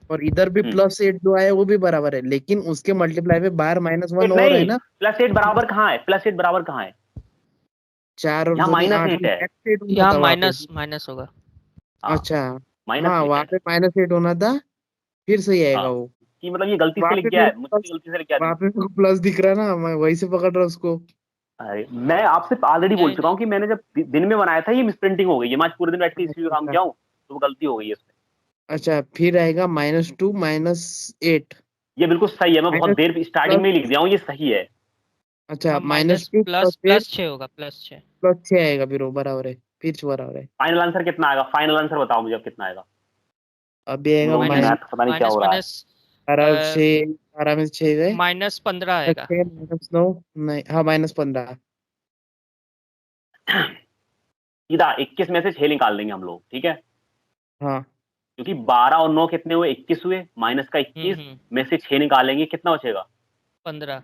और इधर भी +8 जो है वो भी बराबर है, लेकिन उसके मल्टीप्लाई में बाहर -1 और है नहीं, ना। +8 बराबर कहाँ है? +8 बराबर कहाँ है? 4 और यहाँ 2 8 -8 है। -8 होना यहाँ था वहाँ पे। माइनस माइनस होगा। हाँ, अच्छा, हाँ -8 वहाँ है। पे -8 होना था, फिर सही आएगा हाँ, वो। कि मतलब ये गलती से वहाँ लिख पे गया मेरे है, को मुझसे प्लस, गलती से लिख गया है। वहाँ पे मेरे को प्लस दिख रहा है ना, मैं वहीं से पकड़ रहा हूँ उसको। अरे मैं आपसे ऑलरेडी बोल नहीं चुका हूँ नहीं, कि मैंने जब दिन में बनाया था ये मिसप्रिंटिंग हो गई है, मैं आज पूरे दिन बैठ के इसी पे काम अच्छा किया हूँ, तो वो गलती हो गई है इसमें। अच्छा, फिर आएगा -2 -8 ये बिल्कुल सही है, मैं बहुत माइनस देर स्टार्टिंग प्लस। में ही लिख दिया हूँ, ये सही है। अच्छा, हाँ माइनस -2 प्लस +8 6 होगा, +6। +6 आएगा, फिर वो बराबर है, फिर बराबर है। फाइनल आंसर कितना आएगा? फाइनल आंसर बताओ मुझे अब कितना आएगा? अभी हम आएगा लोगों की माइनस मैथ पता नहीं क्या माइनस हो रहा है। माइनस -6 18 में 6 गए, -15 आएगा। -6 -9 नहीं, हाँ -15। सीधा 21 में से 6 निकाल देंगे हम लोग, ठीक है? हाँ क्योंकि 12 और 9 कितने हुए? 21 हुए, माइनस का 21 में से 6 निकालेंगे, कितना बचेगा? 15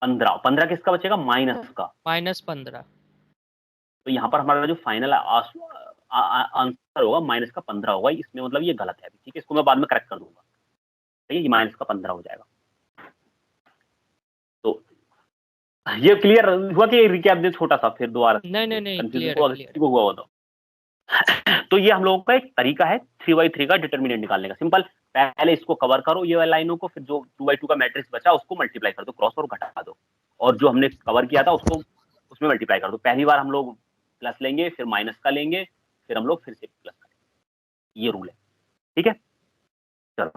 15। 15 किसका बचेगा? माइनस का। -15। तो यहाँ पर हमारा जो फाइनल आंसर होगा माइनस का 15 होगा, इसमें मतलब ये गलत है, ठीक है? इसको मैं बाद में करेक्ट कर दूंगा, ठीक है? ये माइनस का 15 हो जाएगा। तो ये क्लियर हुआ कि रिकैप दे छोटा सा, फिर दोबारा नहीं नहीं नहीं, कंफ्यूजन क्लियर को है, अगर क्लियर किसी को हुआ हो तो ये हम लोगों का एक तरीका है 3/3 का डिटर्मिनेंट निकालने का। सिंपल, पहले इसको कवर करो ये वाली लाइनों को, फिर जो 2/2 का मैट्रिक्स बचा उसको मल्टीप्लाई कर दो, क्रॉस और घटा दो, और जो हमने कवर किया था उसको उसमें मल्टीप्लाई कर दो। पहली बार हम लोग प्लस लेंगे, फिर माइनस का लेंगे, फिर हम लोग फिर से प्लस करेंगे, ये रूल है, ठीक है? चलो,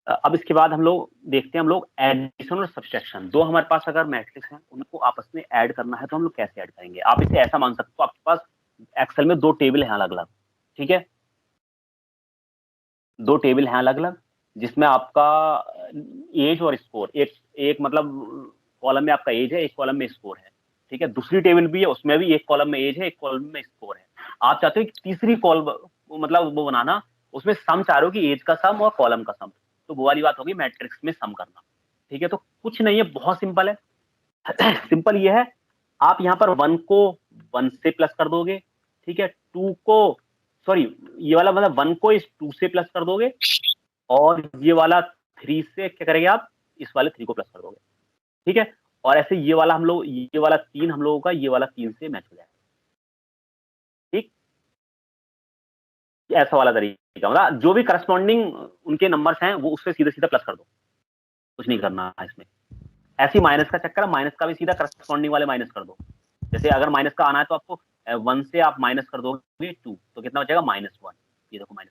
अब इसके बाद हम लोग देखते हैं, हम लोग एडिशन और सब्सट्रैक्शन, दो हमारे पास अगर मैट्रिक्स हैं उनको आपस में ऐड करना है तो हम लोग कैसे ऐड करेंगे? आप इसे ऐसा मान सकते हो, आपके पास एक्सेल में दो टेबल हैं अलग अलग, ठीक है? दो टेबल हैं अलग अलग, जिसमें आपका एज और स्कोर, एक एक मतलब कॉलम में आपका एज है, एक कॉलम में स्कोर है, ठीक है? दूसरी टेबल भी है, उसमें भी एक कॉलम में एज है, एक कॉलम में स्कोर है। आप चाहते हो कि तीसरी कॉलम मतलब वो बनाना, उसमें सम चाह रहे हो कि एज का सम और कॉलम का सम, तो वो वाली बात होगी मैट्रिक्स में सम करना, ठीक है? तो कुछ नहीं है, बहुत सिंपल है। सिंपल ये है, आप यहाँ पर 1 को 1 से प्लस कर दोगे, ठीक है? 2 को, सॉरी, ये वाला मतलब 1 को इस 2 से प्लस कर दोगे, और ये वाला 3 से क्या करेंगे आप? इस वाले 3 को प्लस कर दोगे, ठीक है? और ऐसे ये वाला हम लोग, ये वाला 3 हम लोगों का ये वाला 3 से मैच हो जाएगा, ठीक? ऐसा वाला तरीका, मतलब जो भी करस्पॉन्डिंग उनके नंबर्स हैं वो उससे सीधा सीधा प्लस कर दो, कुछ नहीं करना है इसमें। ऐसी माइनस का चक्कर है, माइनस का भी सीधा करस्पॉन्डिंग वाले माइनस कर दो। जैसे अगर माइनस का आना है तो आपको 1 से आप माइनस कर दोगे 2, तो कितना बचेगा? -1। ये देखो -1।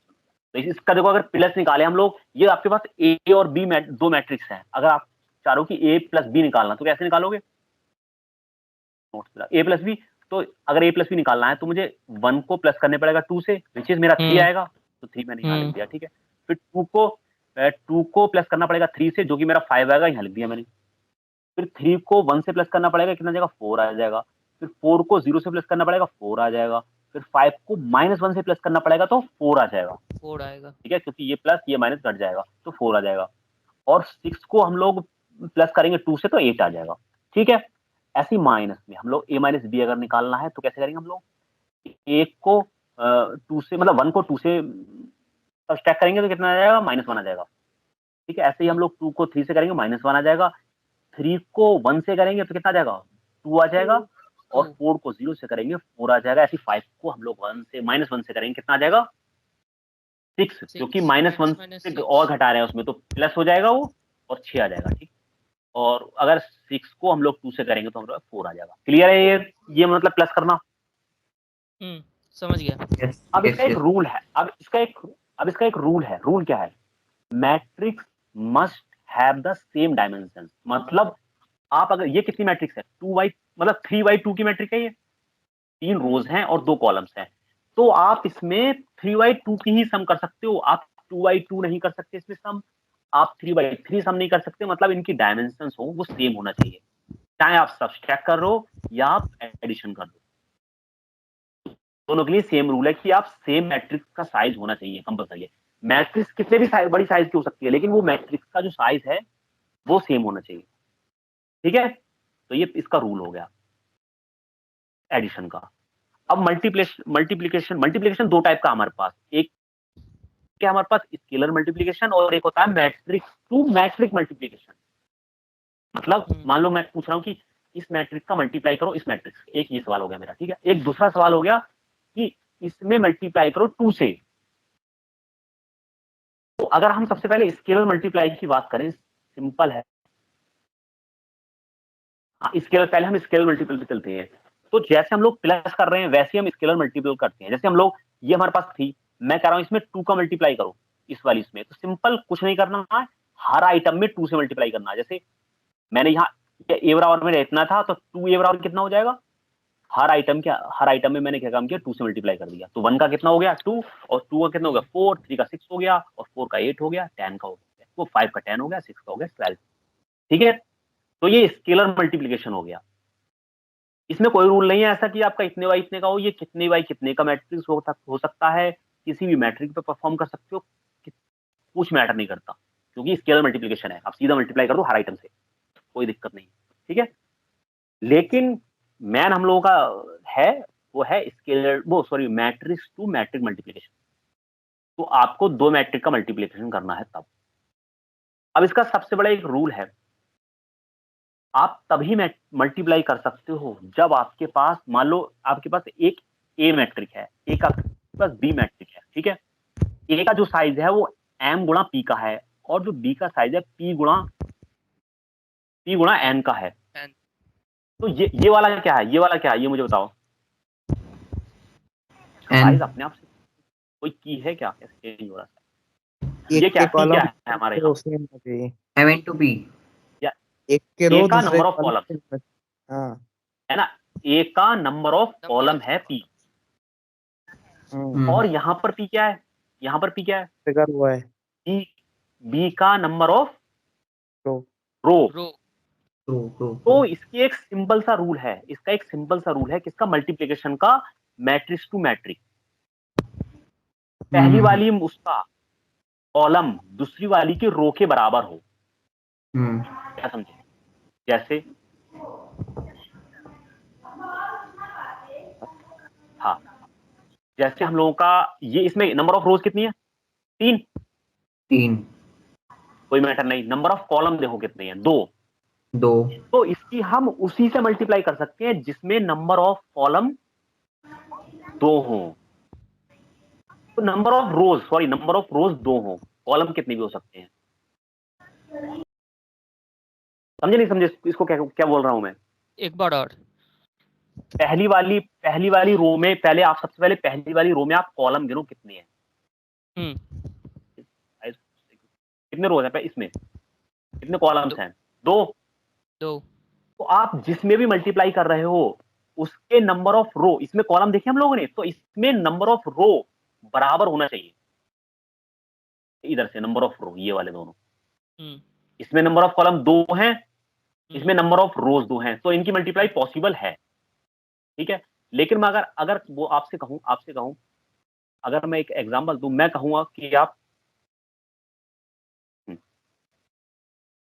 तो इसका देखो, अगर प्लस निकाले हम लोग, ये आपके पास ए और बी दो मैट्रिक्स हैं, अगर आप चाह रहे हो कि ए प्लस बी निकालना, तो कैसे निकालोगे? ए प्लस बी, तो अगर ए प्लस बी निकालना है तो मुझे 1 को प्लस करने पड़ेगा 2 से, विच इज मेरा 3 आएगा, तो 3 मैंने यहाँ लिख दिया, ठीक है? फिर 2 को प्लस करना पड़ेगा 3 से, जो कि मेरा 5 आएगा, यहाँ लिख दिया मैंने। फिर 3 को 1 से प्लस करना पड़ेगा, कितना जाएगा? 4 आ जाएगा। फिर 4 को 0 से प्लस करना पड़ेगा, 4 आ जाएगा। फिर 5 को -1 से प्लस करना पड़ेगा, तो 4 आ जाएगा, 4 आएगा। ठीक है? क्योंकि ये प्लस ये माइनस घट जाएगा, तो 4 आ जाएगा। और 6 को हम लोग प्लस करेंगे 2 से, तो 8 आ जाएगा, ठीक है? ऐसी माइनस में हम लोग a माइनस बी अगर निकालना है तो कैसे करेंगे हम लोग? एक को 2 से, मतलब 1 को 2 से सब्ट्रैक्ट करेंगे तो कितना आ जाएगा? -1 आ जाएगा, ठीक है? ऐसे ही हम लोग 2 को 3 से करेंगे, -1 आ जाएगा। 3 को 1 से करेंगे तो कितना आ जाएगा? 2 आ जाएगा। और 4 को 0 से करेंगे, 4 आ जाएगा। ऐसे 5 को हम लोग 1 से -1 से करेंगे, कितना आ जाएगा? 6, क्योंकि 6 -1 minus से 6। और घटा रहे हैं उसमें, तो प्लस हो जाएगा वो, और 6 आ जाएगा, ठीक? और अगर 6 को हम लोग 2 से करेंगे तो हम लोग 4 आ जाएगा। क्लियर है ये मतलब प्लस करना? समझ गया। अब इसका एक रूल है, अब इसका एक रूल है। रूल क्या है? Matrix must have the same dimension. मतलब आप अगर, ये कितनी मैट्रिक्स है? 2 मतलब 3/2 की मैट्रिक्स है ये, 3 रोज हैं और 2 कॉलम्स हैं, तो आप इसमें 3/2 की ही सम कर सकते हो, आप 2/2 नहीं कर सकते इसमें सम, आप 3/3 सम नहीं कर सकते। मतलब इनकी डायमेंशन हो वो सेम होना चाहिए, चाहे आप सब्सट्रैक्ट कर रहे हो या आप एडिशन कर दो, दोनों के लिए सेम रूल है कि आप सेम मैट्रिक्स का साइज होना चाहिए कंपलसरी। मैट्रिक्स कितने भी साइज, बड़ी साइज की हो सकती है, लेकिन वो मैट्रिक्स का जो साइज है वो सेम होना चाहिए, ठीक है? तो ये इसका रूल हो गया एडिशन का। अब मल्टीप्लिकेशन दो टाइप का हमारे पास, एक क्या हमारे पास स्केलर मल्टीप्लिकेशन और एक होता है मैट्रिक्स टू मैट्रिक मल्टीप्लिकेशन। मतलब मान लो मैं पूछ रहा हूँ कि इस मैट्रिक्स का मल्टीप्लाई करो इस मैट्रिक्स, एक ये सवाल हो गया मेरा, ठीक है। एक दूसरा सवाल हो गया कि इसमें मल्टीप्लाई करो 2 से। तो अगर हम सबसे पहले स्केलर मल्टीप्लाई की बात करें, सिंपल है, स्केलर, पहले हम स्केलर मल्टीपल पे चलते हैं। तो जैसे हम लोग प्लस कर रहे हैं वैसे हम स्केलर मल्टीपल करते हैं। जैसे हम लोग, ये हमारे पास थी, मैं कह रहा हूं इसमें 2 का मल्टीप्लाई करो इस वाली इसमें, तो सिंपल कुछ नहीं करना है, हर आइटम में 2 से मल्टीप्लाई करना है। जैसे मैंने यहाँ ए बराबर में इतना था तो 2 ए बराबर कितना हो जाएगा, हर आइटम में मैंने क्या काम किया, 2 से मल्टीप्लाई कर दिया। तो 1 का कितना हो गया 2, और 2 का कितना हो गया 4, 3 का 6 हो गया, और 4 का 8 हो गया, 10 का हो गया, वो 5 का 10 हो गया, 6 का हो गया 12। ठीक है, तो ये स्केलर मल्टीप्लिकेशन हो गया। इसमें कोई रूल नहीं है ऐसा कि आपका इतने बाई इतने का हो, ये कितने बाई कितने का मैट्रिक्स हो सकता है, किसी भी मैट्रिक पे परफॉर्म कर सकते हो, कुछ मैटर नहीं करता, क्योंकि स्केलर मल्टीप्लिकेशन है, आप सीधा मल्टीप्लाई कर दो हर आइटम से, कोई दिक्कत नहीं। ठीक है, लेकिन मैन हम लोगों का है वो है स्केलर, वो sorry matrix to matrix multiplication. तो आपको 2 मैट्रिक का मल्टीप्लिकेशन करना है तब। अब इसका सबसे बड़ा एक रूल है, आप तभी मल्टीप्लाई कर सकते हो जब आपके पास, मान लो आपके पास एक ए मैट्रिक है, एक आपके पास बी मैट्रिक है। ठीक है, ए का जो साइज है वो एम गुणा पी का है, और जो बी का साइज है पी गुणा एन का है। तो ये वाला क्या है, ये वाला क्या है, ये मुझे बताओ। साइज अपने आप से कोई की है क्या, कैसे चेंज हो रहा है, ये क्या है हमारे एम इनटू पी, एक के रो का दूसरे नंबर ऑफ कॉलम, हाँ है ना, ए का नंबर ऑफ कॉलम है पी, और यहाँ पर पी क्या है, यहाँ पर पी क्या है, फिगर हुआ है बी का नंबर ऑफ रो। तो इसकी एक सिंपल सा रूल है, इसका एक सिंपल सा रूल है किसका, मल्टीप्लिकेशन का, मैट्रिक्स टू मैट्रिक। पहली वाली उसका कॉलम दूसरी वाली के रो के बराबर हो। क्या समझे, जैसे हाँ, जैसे हम लोगों का ये, इसमें नंबर ऑफ रोज कितनी है, 3, कोई मैटर नहीं। नंबर ऑफ कॉलम देखो कितने हैं, 2। तो इसकी हम उसी से मल्टीप्लाई कर सकते हैं जिसमें नंबर ऑफ कॉलम 2 हो। तो नंबर ऑफ रोज 2 हो, कॉलम कितने भी हो सकते हैं। समझे नहीं समझे इसको, क्या बोल रहा हूं मैं, एक बार और। पहली वाली रो में, पहले आप सबसे पहले पहली वाली रो में आप कॉलम गिनो कितने हैं, कितने रोज है इसमें, कितने कॉलम्स हैं, 2। तो आप जिसमें भी मल्टीप्लाई कर रहे हो उसके नंबर ऑफ रो, इसमें कॉलम देखे हम लोगों ने, तो इसमें नंबर ऑफ रो बराबर होना चाहिए। इधर से नंबर ऑफ रो, ये वाले दोनों, इसमें नंबर ऑफ कॉलम 2 हैं, इसमें नंबर ऑफ रोज 2 हैं, तो इनकी मल्टीप्लाई पॉसिबल है। ठीक है, लेकिन मैं अगर वो आपसे कहूं, अगर मैं एक एग्जांपल दूं, मैं कहूंगा कि आप,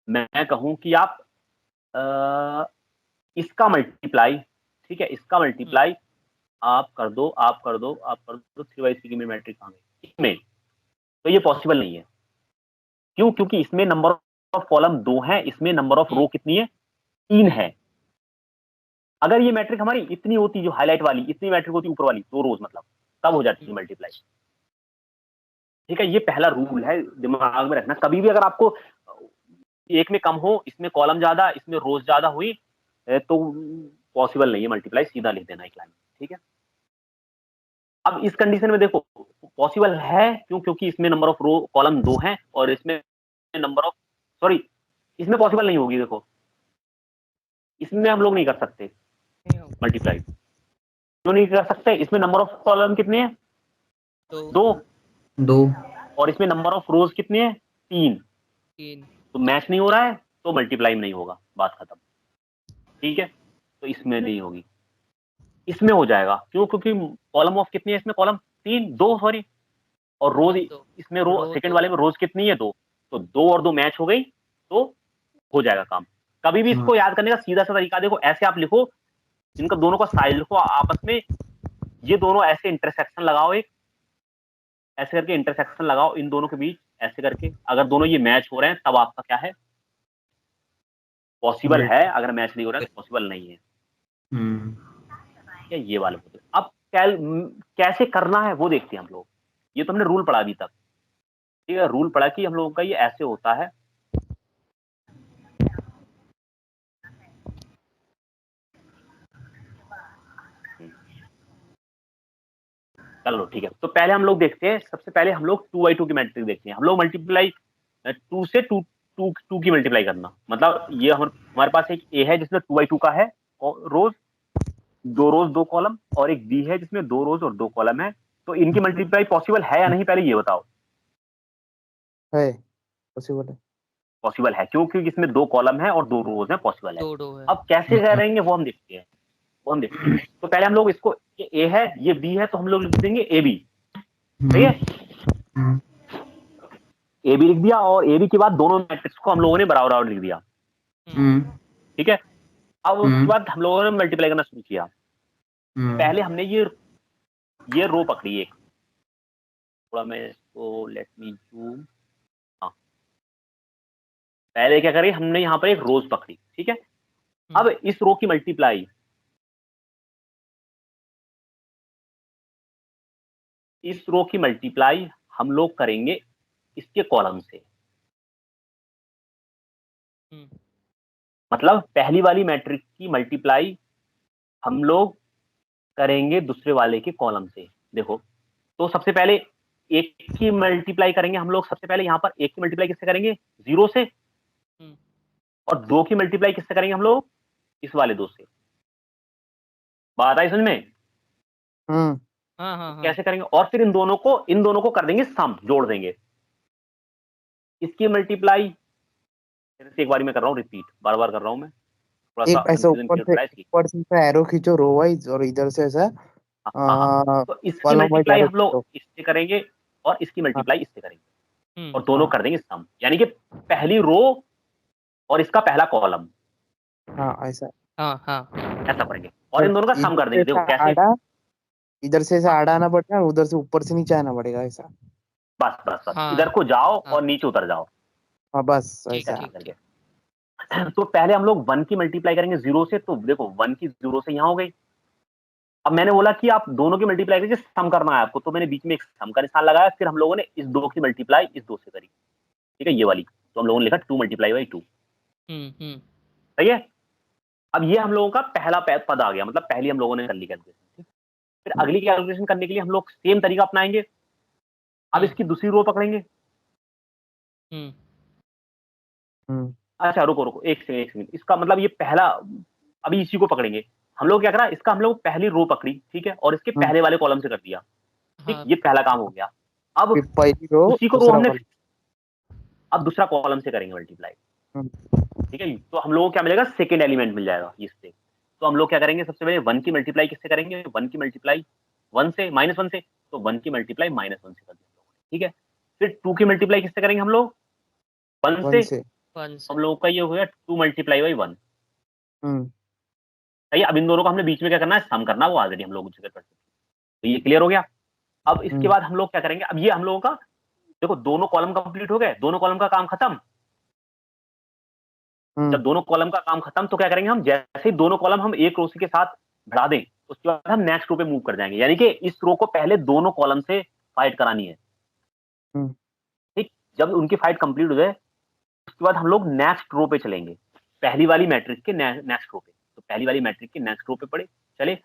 मैं कहूं कि आप इसका मल्टीप्लाई, ठीक है, इसका मल्टीप्लाई आप कर दो 3/3 की मैट्रिक आ गई इसमें, तो ये पॉसिबल नहीं है। क्यों, क्योंकि इसमें नंबर ऑफ कॉलम 2 है, इसमें नंबर ऑफ रो कितनी है, 3 है। अगर ये मैट्रिक हमारी इतनी होती, जो हाईलाइट वाली इतनी मैट्रिक होती ऊपर वाली 2 रोज, मतलब तब हो जाती है मल्टीप्लाई। ठीक है, ये पहला रूल है, दिमाग में रखना। कभी भी अगर आपको एक में कम हो, इसमें कॉलम ज्यादा, इसमें रोज ज्यादा हुई, तो पॉसिबल नहीं है मल्टीप्लाई, सीधा लिख देना एक लाइन। ठीक है, अब इस कंडीशन में देखो पॉसिबल है, क्यों, क्योंकि इसमें नंबर ऑफ रो कॉलम 2 हैं, और इसमें नंबर ऑफ, सॉरी, इसमें पॉसिबल नहीं होगी। देखो इसमें हम लोग नहीं कर सकते मल्टीप्लाई, क्यों नहीं कर सकते, इसमें नंबर ऑफ कॉलम कितने हैं, 2, और इसमें नंबर ऑफ रोज कितने हैं, 3, तो मैच नहीं हो रहा है, तो मल्टीप्लाई नहीं होगा, बात खत्म। ठीक है, तो इसमें नहीं होगी, इसमें हो जाएगा। क्यों, क्योंकि कॉलम ऑफ कितनी है इसमें, कॉलम 2 सॉरी, और रोज इसमें रो सेकंड वाले में रोज कितनी है, 2, तो 2 और 2 मैच हो गई, तो हो जाएगा काम। कभी भी इसको याद करने का सीधा सा तरीका देखो, ऐसे आप लिखो, इनका दोनों का साइज लिखो, आपस में ये दोनों ऐसे इंटरसेक्शन लगाओ, एक ऐसे करके इंटरसेक्शन लगाओ इन दोनों के बीच, ऐसे करके अगर दोनों ये मैच हो रहे हैं तब आपका क्या है, पॉसिबल है, अगर मैच नहीं हो रहा है तो पॉसिबल नहीं है। ये वाले होते। अब कैसे करना है वो देखते हैं हम लोग। ये तो हमने रूल पढ़ा अभी तक, ठीक है, रूल पढ़ा कि हम लोगों का ये ऐसे होता है। चलो ठीक है, तो पहले हम लोग देखते हैं, सबसे पहले हम लोग 2/2 की मैट्रिक्स देखते हैं। हम लोग मल्टीप्लाई 2 से 2 की मल्टीप्लाई करना, मतलब ये हमारे पास एक ए है जिसमें 2/2 का है रोज, 2 रोज 2 कॉलम, और एक बी है जिसमें 2 रोज और 2 कॉलम है। तो इनकी मल्टीप्लाई पॉसिबल है या नहीं, पहले ये बताओ। है, पॉसिबल है। पॉसिबल है क्यों? क्योंकि इसमें 2 कॉलम है और 2 रोज है, पॉसिबल है। अब कैसे करेंगे वो हम देखते हैं, तो पहले हम लोग इसको, ये ए है ये बी है, तो हम लोग लिख देंगे ए बी, सही है। ए बी लिख दिया, और ए बी के बाद दोनों मैट्रिक्स को हम लोगों ने बराबर बराबर लिख दिया, ठीक है। अब उसके बाद हम लोगों ने मल्टीप्लाई करना शुरू किया। पहले हमने ये रो पकड़ी एक, थोड़ा मैं इसको लेट मी जूम। हाँ, पहले क्या करें, हमने यहाँ पर एक रोज पकड़ी, ठीक है। अब इस रो की मल्टीप्लाई, इस रो की मल्टीप्लाई हम लोग करेंगे इसके कॉलम से। मतलब पहली वाली मैट्रिक्स की मल्टीप्लाई हम लोग करेंगे दूसरे वाले के कॉलम से। देखो, तो सबसे पहले एक की मल्टीप्लाई करेंगे हम लोग, सबसे पहले यहाँ पर एक की मल्टीप्लाई किससे करेंगे, 0 से, और 2 की मल्टीप्लाई किससे करेंगे हम लोग, इस वाले 2 से। बात आई समझ में? कैसे करेंगे, और फिर इन दोनों को कर देंगे सम, जोड़ देंगे। इसकी मल्टीप्लाई एक बार मैं कर रहा हूँ, रिपीट बार बार कर रहा हूँ मैं, थोड़ा सा ऐसा कंफ्यूजन ऊपर से एरो खींचो रो वाइज, और इधर से ऐसा तो इसकी मल्टीप्लाई हम लोग इससे करेंगे और इसकी मल्टीप्लाई इससे करेंगे, और दोनों कर देंगे सम, यानी कि पहली रो और इसका पहला कॉलम, ऐसा ऐसा करेंगे, और इन दोनों का सम कर देंगे। देखो कैसे, इधर से ऐसा आड़ा आना पड़ेगा, उधर से ऊपर से नीचे आना पड़ेगा, ऐसा। बस बस बस, इधर को जाओ और नीचे उतर जाओ, बस ऐसा। तो पहले हम लोग 1 की मल्टीप्लाई करेंगे 0 से, तो देखो 1 की 0 से यहाँ हो गई। अब मैंने बोला कि आप दोनों की मल्टीप्लाई करके सम करना है आपको, तो मैंने बीच में एक सम का निशान लगाया, फिर हम लोगों ने इस 2 की मल्टीप्लाई इस 2 से करी, ठीक है, ये वाली, तो हम लोगों ने लिखा 2 × 2, सही है। अब ये हम लोगों का पहला पद आ गया, मतलब पहली हम लोगों ने कर ली कैलकुलेशन। फिर अगली कैलकुलेशन करने के लिए हम लोग सेम तरीका अपनाएंगे। अब इसकी दूसरी रो पकड़ेंगे। अच्छा रुको एक सेकंड, इसका मतलब ये पहला, अभी इसी को पकड़ेंगे हम लोग। क्या करा, इसका हम लोग पहली रो पकड़ी, ठीक है, और इसके पहले वाले कॉलम से कर दिया, ठीक, ये पहला काम हो गया। अब पहली रो, उसी को रो हमने अब दूसरा कॉलम से करेंगे मल्टीप्लाई, ठीक है। तो हम लोगों को क्या मिलेगा, सेकेंड एलिमेंट मिल जाएगा इससे। तो हम लोग क्या करेंगे, सबसे पहले 1 की मल्टीप्लाई किससे करेंगे, 1 की मल्टीप्लाई 1 से, -1 से, तो 1 की मल्टीप्लाई -1 से कर दिया, ठीक है। फिर 2 की मल्टीप्लाई किससे करेंगे हम लोग, 1 से। हम लोगों का ये हो गया 2 × 1। सही है। अब इन दोनों को हमने बीच में क्या करना है, सम करना, वो ऑलरेडी हम लोग कर सकते हैं। तो ये क्लियर हो गया। अब इसके बाद हम लोग क्या करेंगे, अब ये हम लोगों का देखो दोनों कॉलम कंप्लीट हो गए, दोनों कॉलम का काम खत्म। जब दोनों कॉलम का काम खत्म तो क्या करेंगे हम, जैसे ही दोनों कॉलम हम एक रो के साथ बढ़ा दें, उसके बाद हम नेक्स्ट रो पे मूव कर जाएंगे, यानी कि इस रो को पहले दोनों कॉलम से फाइट करानी है, ठीक। जब उनकी फाइट कंप्लीट हो जाए उसके बाद हम लोग नेक्स्ट रो पे चलेंगे, पहली वाली मैट्रिक्स के नेक्स्ट रो पे। तो पहली वाली मैट्रिक्स के नेक्स्ट रो पे पड़े चले,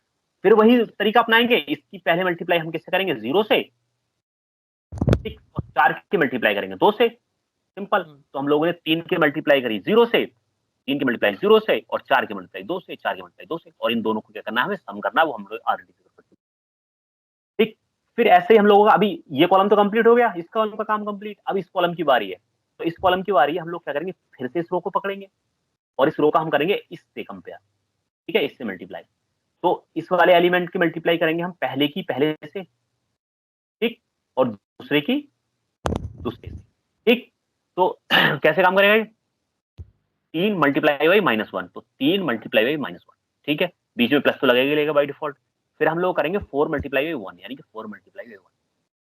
फिर वही तरीका अपनाएंगे। इसकी पहले मल्टीप्लाई हम किससे करेंगे, 0 से, ठीक, और 4 की मल्टीप्लाई करेंगे 2 से, सिंपल। तो हम लोगों ने 3 की मल्टीप्लाई करी 0 से, 3 की मल्टीप्लाई 0 से, और 4 की मल्टीप्लाई 2 से, 4 की मल्टीप्लाई 2 से, और इन दोनों को क्या करना है, हमें सम करना है, वो हम लोग ऑलरेडी कर सकते हैं, ठीक। फिर ऐसे ही हम लोगों का, अभी ये कॉलम तो कंप्लीट हो गया, इस कॉलम का काम कंप्लीट। अब इस कॉलम की बारी है, तो इस कॉलम की बारी है, हम लोग क्या करेंगे, फिर से इस रो को पकड़ेंगे और इस रो का हम करेंगे इससे कंपेयर, ठीक है, इससे मल्टीप्लाई। तो इस वाले एलिमेंट की मल्टीप्लाई करेंगे हम पहले की पहले से, ठीक, और दूसरे की दूसरे से, ठीक। तो कैसे काम करेगा, 3 × -1, तो 3 × -1, ठीक है, बीच में प्लस तो लगेगा बाय डिफॉल्ट। फिर हम लोग करेंगे 4 मल्टीप्लाई बाई 1, यानी कि 4 मल्टीप्लाई बाई 1।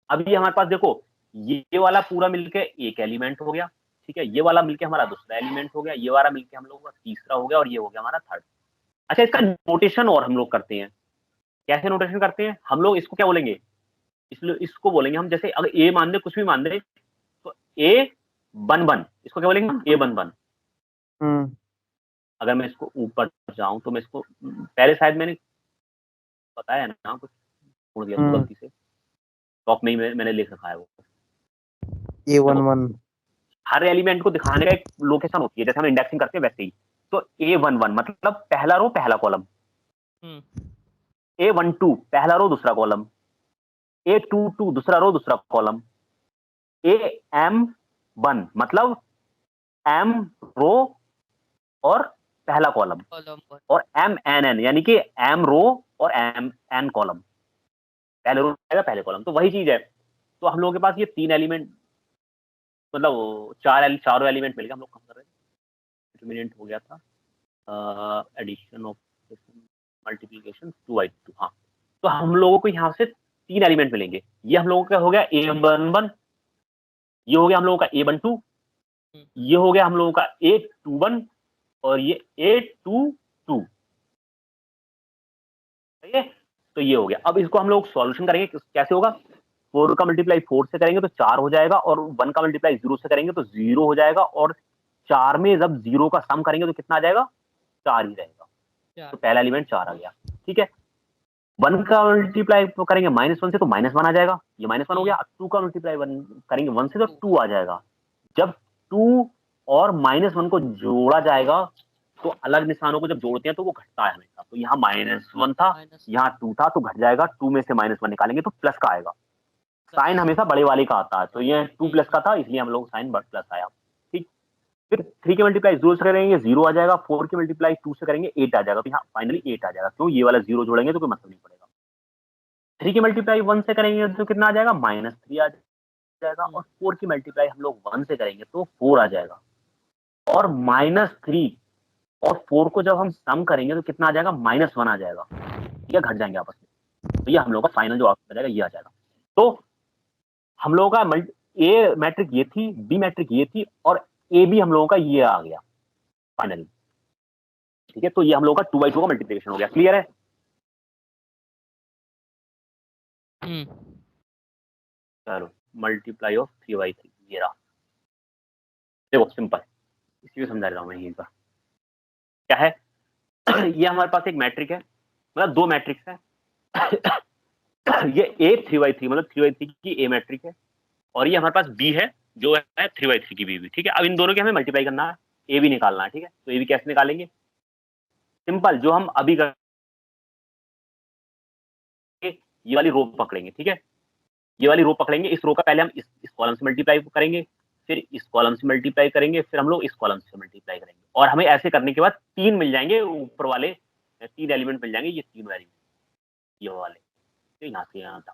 अब ये हमारे पास देखो, ये वाला पूरा मिलके एक एलिमेंट हो गया, ठीक है, ये वाला मिलके हमारा दूसरा एलिमेंट हो गया, ये वाला मिलके हम लोग का तीसरा हो गया, और ये हो गया हमारा थर्ड। अच्छा, इसका नोटेशन और हम लोग करते हैं। कैसे नोटेशन करते हैं हम लोग? इसको क्या बोलेंगे? इसको बोलेंगे हम, जैसे अगर ए मान दे, कुछ भी मान दे, तो ए बन बन, इसको क्या बोलेंगे? ए बन बन। अगर मैं इसको ऊपर जाऊं तो मैं इसको, पहले शायद मैंने बताया ना, कुछ छोड़ दिया तो गलती से, टॉप में ही मैंने लिख रखा है वो A11। हर एलिमेंट को दिखाने का एक लोकेशन होती है, जैसे हम इंडेक्सिंग करते हैं वैसे ही। तो A11 मतलब पहला रो पहला कॉलम, A12 पहला रो दूसरा कॉलम, A22 दूसरा रो दूसरा कॉलम, AM1 मतलब M रो और पहला कॉलम, और MNN यानी कि M रो और MN कॉलम, पहले रो पहले कॉलम। तो वही चीज है। तो हम लोगों के पास ये 3 एलिमेंट, मतलब चारों एलिमेंट मिल गए। हम लोग काम कर रहे हैं, डिटरमिनेंट हो गया था, एडिशन, ऑपरेशन, मल्टीप्लिकेशन, 2/2। हाँ, तो हम लोगों को यहाँ से 3 एलिमेंट मिलेंगे। ये हम लोगों का हो गया A11, ये हो गया हम लोगों का A12, ये हो गया हम लोगों का A21, और ये A22। ठीक है, तो ये हो गया। अब इसको हम लोग सॉल्यूशन करेंगे, कैसे होगा? 4 का मल्टीप्लाई 4 से करेंगे तो 4 हो जाएगा, और 1 का मल्टीप्लाई 0 से करेंगे तो 0 हो जाएगा, और 4 में जब 0 का सम करेंगे तो कितना आ जाएगा? 4 ही रहेगा। तो पहला एलिमेंट 4 आ गया। ठीक है, 1 का मल्टीप्लाई करेंगे -1 से तो -1 आ जाएगा, ये -1 हो गया। 2 का मल्टीप्लाई 1 करेंगे 1 से तो 2 आ जाएगा। जब 2 और -1 को जोड़ा जाएगा तो अलग निशानों को जब जोड़ते हैं तो वो घटता है हमेशा। तो यहाँ -1 था, यहाँ 2 था, तो घट जाएगा। 2 में से -1 निकालेंगे तो प्लस का आएगा। साइन हमेशा बड़े वाले का आता है, तो ये 2 प्लस का था, इसलिए हम लोग साइन प्लस आया। ठीक, फिर 3 के मल्टीप्लाई 0 से करेंगे 0 आ जाएगा, 4 के मल्टीप्लाई 2 से करेंगे 8 आ जाएगा। तो यहाँ फाइनली 8 आ जाएगा। क्यों? ये वाला 0 जोड़ेंगे तो कोई मतलब नहीं पड़ेगा। 3 की मल्टीप्लाई 1 से करेंगे तो कितना आ जाएगा? -3 आ जाएगा, और 4 की मल्टीप्लाई हम लोग 1 से करेंगे तो 4 आ जाएगा, और -3 और 4 को जब हम सम करेंगे तो कितना आ जाएगा? -1 आ जाएगा। ये घट जाएंगे आपस में, तो ये हम लोग का फाइनल जो आउटपुट आ जाएगा ये आ जाएगा। तो हम लोगों का ए मैट्रिक ये थी, बी मैट्रिक ये थी, और ए बी हम लोगों का ये आ गया फाइनली। ठीक है, तो ये हम लोगों का 2/2 का मल्टीप्लिकेशन हो गया। क्लियर है? चलो, मल्टीप्लाई ऑफ 3/3 ये रहा। देखो सिंपल, इसी को समझा रहा हूं मैं यहीं पर। क्या है? ये हमारे पास एक मैट्रिक है, मतलब 2 मैट्रिक्स है। ये ए 3/3 मतलब 3/3 की ए मैट्रिक है, और ये हमारे पास बी है जो है 3/3 की बी। ठीक है, अब इन दोनों के हमें मल्टीप्लाई करना है, ए बी निकालना है। ठीक है, तो ए बी कैसे निकालेंगे? सिंपल, जो हम अभी कर, ये वाली रो पकड़ेंगे। ठीक है, ये वाली रो पकड़ेंगे, इस रो का पहले हम इस कॉलम से मल्टीप्लाई करेंगे, फिर इस कॉलम से मल्टीप्लाई करेंगे, फिर हम लोग इस कॉलम से मल्टीप्लाई करेंगे, और हमें ऐसे करने के बाद 3 मिल जाएंगे, ऊपर वाले 3 एलिमेंट मिल जाएंगे, ये 3 एलिमेंट ये वाले, तो यहाँ से यहाँ तक।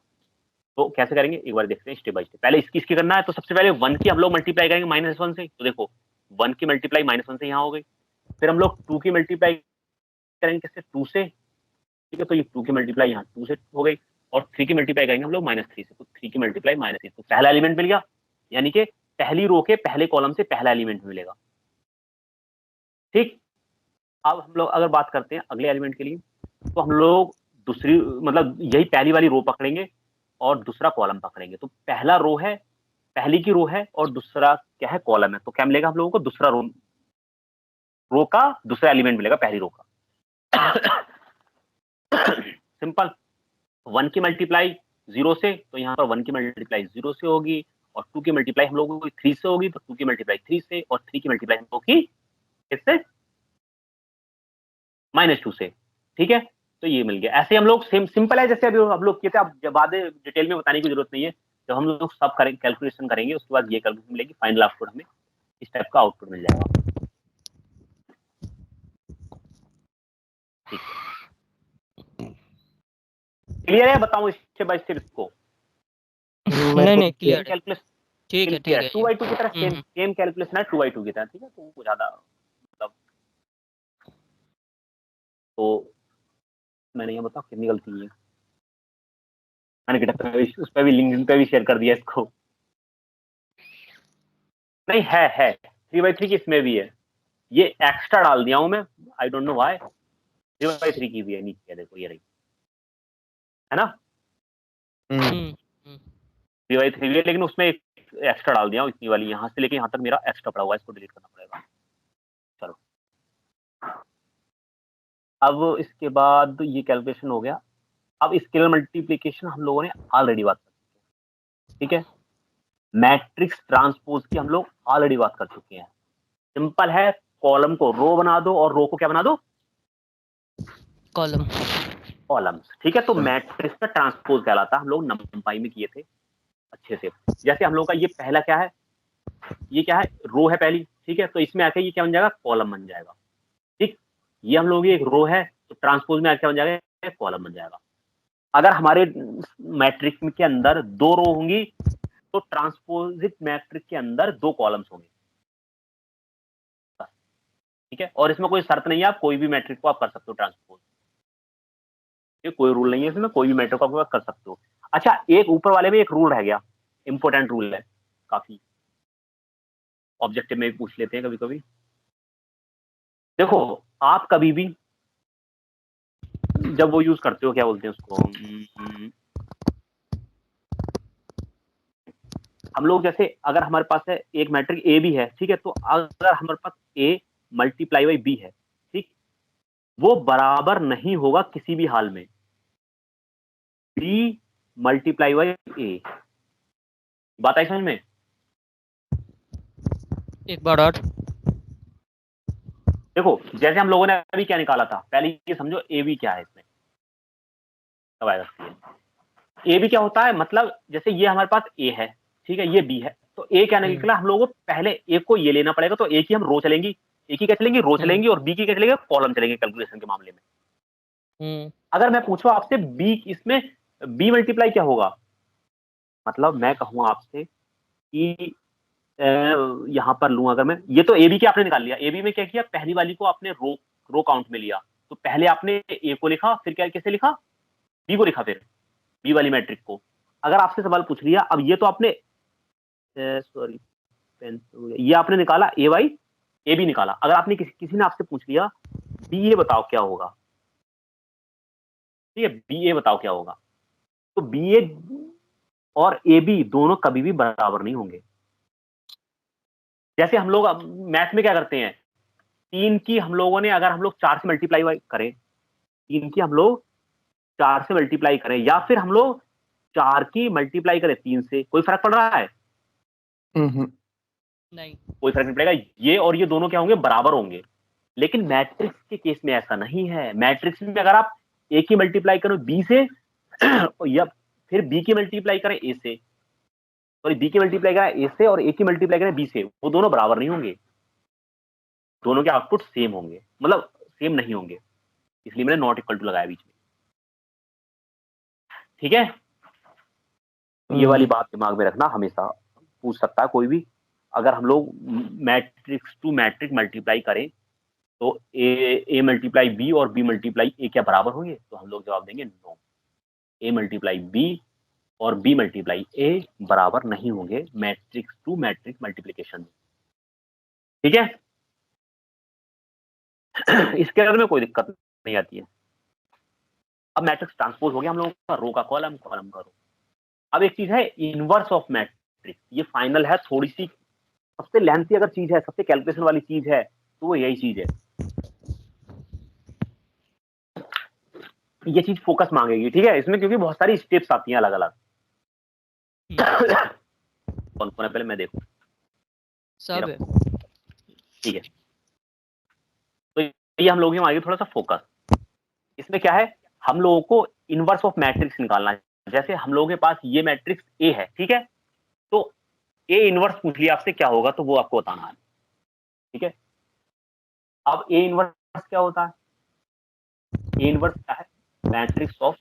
तो कैसे करेंगे एक बार देखते हैं स्टेप बाय स्टेप। पहले इसकी करना है, तो सबसे पहले 1 की हम लोग मल्टीप्लाई करेंगे -1 से। तो देखो 1 की मल्टीप्लाई -1 से यहाँ हो गई, फिर हम लोग 2 की मल्टीप्लाई करेंगे किससे? 2 से। ठीक है, तो ये 2 की मल्टीप्लाई यहाँ 2 से हो गई, और 3 की मल्टीप्लाई करेंगे हम लोग -3 से। तो 3 की मल्टीप्लाई -3, तो पहला एलिमेंट मिल गया, यानी कि पहली रो के पहले कॉलम से पहला एलिमेंट मिलेगा। ठीक, अब हम लोग अगर बात करते हैं अगले एलिमेंट के लिए, तो हम लोग दूसरी, मतलब यही पहली वाली रो पकड़ेंगे और दूसरा कॉलम पकड़ेंगे। तो पहला रो है, पहली की रो है, और दूसरा क्या है? कॉलम है। तो क्या मिलेगा हम लोगों को? दूसरा रो का दूसरा एलिमेंट मिलेगा पहली रो का। सिंपल, 1 की मल्टीप्लाई 0 से, तो यहाँ पर 1 की मल्टीप्लाई 0 से होगी, और 2 की मल्टीप्लाई हम लोगों को 3 से होगी, तो 2 की मल्टीप्लाई 3 से, और 3 की मल्टीप्लाई हम लोग की किससे? -2 से। ठीक है, तो ये मिल गया। ऐसे हम लोग सिंपल है, जैसे अभी हम लोग किए थे। अब जब बाद डिटेल में बताने की जरूरत नहीं है, जब हम लोग सब करेंगे, कैलकुलेशन करेंगे, उसके बाद ये कैलकुलेशन मिलेगी, फाइनल आउटपुट हमें इस टाइप का आउटपुट मिल जाएगा। क्लियर है? बताऊं स्टेप बाय स्टेप इसको? नहीं क्लियर है। कैलकुलेशन ठीक है 2/2 की तरह सेम कैलकुलेशन है 2/2 की तरह। ठीक है, तो वो ज्यादा मतलब, तो मैंने ये बताओ कितनी गलती है। मैंने गिटहब पे उस पे भी लिंक्डइन पे भी शेयर कर दिया इसको। नहीं है 3/3 की इसमें भी है, ये एक्स्ट्रा डाल दिया हूं मैं, आई डोंट नो व्हाई। 3/3 की भी है नीचे, देखो ये रही, है ना 3/3 भी है, लेकिन उसमें एक एक्स्ट्रा डाल दिया हूं, इतनी वाली यहाँ से लेके यहाँ तक मेरा एक्स्ट्रा पड़ा हुआ है, इसको डिलीट करना पड़ेगा। चलो अब इसके बाद ये कैलकुलेशन हो गया। अब स्केलर मल्टीप्लिकेशन हम लोगों ने ऑलरेडी बात कर चुके हैं, ठीक है। मैट्रिक्स ट्रांसपोज की हम लोग ऑलरेडी बात कर चुके हैं। सिंपल है, कॉलम को रो बना दो और रो को क्या बना दो, कॉलम्स, ठीक है। तो मैट्रिक्स का ट्रांसपोज कहलाता है, हम लोग नंपाई में किए थे अच्छे से। जैसे हम लोग का ये पहला क्या है, ये क्या है, रो है पहली, ठीक है। तो इसमें आके ये क्या बन जाएगा, कॉलम बन जाएगा, ठीक। ये हम लोग एक रो है, तो ट्रांसपोज में आके क्या बन जाएगा, कॉलम बन जाएगा। अगर हमारे मैट्रिक्स के अंदर 2 रो होंगी तो ट्रांसपोजिट मैट्रिक्स के अंदर 2 कॉलम्स होंगे, ठीक है। और इसमें कोई शर्त नहीं है, आप कोई भी मैट्रिक्स को आप कर सकते हो ट्रांसपोज, कोई रूल नहीं है इसमें, कोई भी मैट्रिक्स को आप कर सकते हो। अच्छा, एक ऊपर वाले में एक रूल रह गया, इंपॉर्टेंट रूल है, काफी ऑब्जेक्टिव में भी पूछ लेते हैं कभी कभी। देखो आप कभी भी जब वो यूज करते हो, क्या बोलते हैं उसको, हम लोग जैसे अगर हमारे पास है एक मैट्रिक ए भी है, ठीक है। तो अगर हमारे पास ए मल्टीप्लाई बाई बी है, ठीक, वो बराबर नहीं होगा किसी भी हाल में बी मल्टीप्लाई बाई ए। बात आई समझ में? एक बार और देखो जैसे हम लोगों ने अभी क्या निकाला था, पहले ये समझो ए बी क्या है, इसमें कब आएगा ए बी क्या होता है, मतलब जैसे ये हमारे पास ए है, ठीक है, ये बी है, तो ए क्या निकला, हम लोगों को पहले ए को ये लेना पड़ेगा, तो ए की हम रो चलेंगी, ए की क्या चलेंगी, रो चलेंगी, और बी की क्या चलेंगे, कॉलम चलेंगे कैलकुलेशन के मामले में। अगर मैं पूछूं आपसे बी, इसमें बी मल्टीप्लाई क्या होगा, मतलब मैं कहूं आपसे कि यहां पर लूं, अगर मैं ये, तो ए बी क्या आपने निकाल लिया, ए बी में क्या किया, पहली वाली को आपने रो काउंट में लिया, तो पहले आपने ए को लिखा, फिर क्या कैसे लिखा, बी को लिखा, फिर बी वाली मैट्रिक को। अगर आपसे सवाल पूछ लिया, अब ये तो आपने सॉरी ये आपने निकाला ए वाई, ए बी निकाला, अगर आपने किसी ने आपसे पूछ लिया बी ए बताओ क्या होगा, ठीक है, बी ए बताओ क्या होगा, तो बी ए और ए बी दोनों कभी भी बराबर नहीं होंगे। जैसे हम लोग मैथ में क्या करते हैं, 3 की हम लोगों ने, अगर हम लोग 4 से मल्टीप्लाई करें, 3 की हम लोग 4 से मल्टीप्लाई करें, या फिर हम लोग 4 की मल्टीप्लाई करें 3 से, कोई फर्क पड़ रहा है? नहीं, कोई फर्क नहीं पड़ेगा, ये और ये दोनों क्या होंगे, बराबर होंगे। लेकिन मैट्रिक्स के केस में ऐसा नहीं है। मैट्रिक्स में अगर आप ए की मल्टीप्लाई करो बी से या फिर बी की मल्टीप्लाई करें ए से, सॉरी बी की मल्टीप्लाई करें ए से और ए की मल्टीप्लाई करें बी से, वो दोनों बराबर नहीं होंगे, दोनों के आउटपुट सेम होंगे, मतलब सेम नहीं होंगे, इसलिए मैंने नॉट इक्वल टू लगाया बीच में, ठीक है। ये वाली बात दिमाग में रखना, हमेशा पूछ सकता है कोई भी, अगर हम लोग मैट्रिक्स टू मैट्रिक मल्टीप्लाई करें तो ए मल्टीप्लाई बी और बी मल्टीप्लाई ए क्या बराबर होंगे, तो हम लोग जवाब देंगे नो, ए मल्टीप्लाई बी और बी मल्टीप्लाई ए बराबर नहीं होंगे मैट्रिक्स टू मैट्रिक मल्टीप्लिकेशन में, ठीक है। इसके अंदर में कोई दिक्कत नहीं आती है। अब मैट्रिक्स ट्रांसपोज हो गया हम लोगों का, रो का कॉलम, कॉलम का रो। अब एक चीज है इनवर्स ऑफ मैट्रिक्स, ये फाइनल है, थोड़ी सी सबसे लेंथी अगर चीज है, सबसे कैलकुलेशन वाली चीज है, तो वो यही चीज है, ये चीज फोकस मांगेगी, ठीक है, इसमें क्योंकि बहुत सारी स्टेप्स आती हैं अलग अलग। कौन कौन है पहले मैं देखूं, सब है, ठीक है। तो ये हम लोग आगे थोड़ा सा फोकस, इसमें क्या है, हम लोगों को इनवर्स ऑफ मैट्रिक्स निकालना है। जैसे हम लोगों के पास ये मैट्रिक्स ए है, ठीक है, तो ए इनवर्स पूछ लिया आपसे क्या होगा, तो वो आपको बताना है, ठीक है। अब ए इनवर्स क्या होता है, ए इनवर्स क्या है, मैट्रिक्स ऑफ,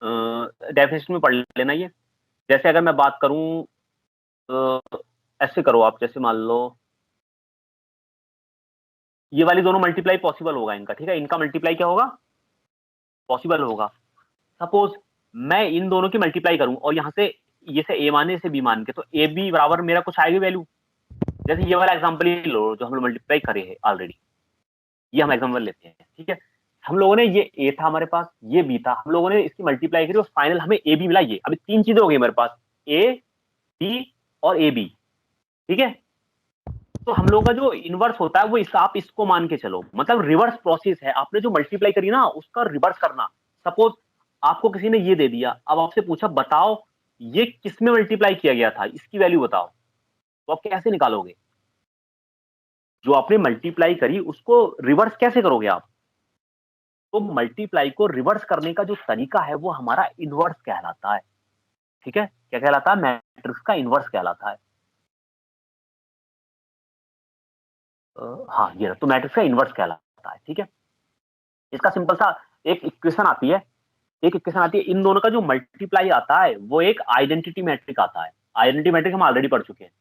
डेफिनेशन में पढ़ लेना ये। जैसे अगर मैं बात करूं, ऐसे करो आप, जैसे मान लो ये वाली दोनों मल्टीप्लाई पॉसिबल होगा इनका, ठीक है, इनका मल्टीप्लाई क्या होगा, पॉसिबल होगा। सपोज मैं इन दोनों की मल्टीप्लाई करूं और यहाँ से ये से ए माने से बी मान के, तो ए बी बराबर मेरा कुछ आएगी वैल्यू। जैसे ये वाला एग्जांपल ही लो जो हम लोग मल्टीप्लाई करे हैं ऑलरेडी, ये हम एग्जांपल लेते हैं, ठीक है। हम लोगों ने ये ए था हमारे पास, ये बी था, हम लोगों ने इसकी मल्टीप्लाई करी और फाइनल हमें ए बी मिला। ये अभी तीन चीजें हो गई हमारे पास, ए बी और ए बी, ठीक है। तो हम लोगों का जो इनवर्स होता है वो आप इसको मान के चलो, मतलब रिवर्स प्रोसेस है। आपने जो मल्टीप्लाई करी ना उसका रिवर्स करना। सपोज आपको किसी ने ये दे दिया, अब आपसे पूछा बताओ ये किस में मल्टीप्लाई किया गया था, इसकी वैल्यू बताओ, तो आप कैसे निकालोगे? जो आपने मल्टीप्लाई करी उसको रिवर्स कैसे करोगे आप? तो मल्टीप्लाई को रिवर्स करने का जो तरीका है वो हमारा इनवर्स कहलाता है, ठीक है। क्या कहलाता है? मैट्रिक्स का इनवर्स कहलाता है। हाँ ये तो मैट्रिक्स का इनवर्स कहलाता है, ठीक है। इसका सिंपल सा एक इक्वेशन आती है, इन दोनों का जो मल्टीप्लाई आता है वो एक आइडेंटिटी मैट्रिक आता है। आइडेंटिटी मैट्रिक हम ऑलरेडी पढ़ चुके हैं।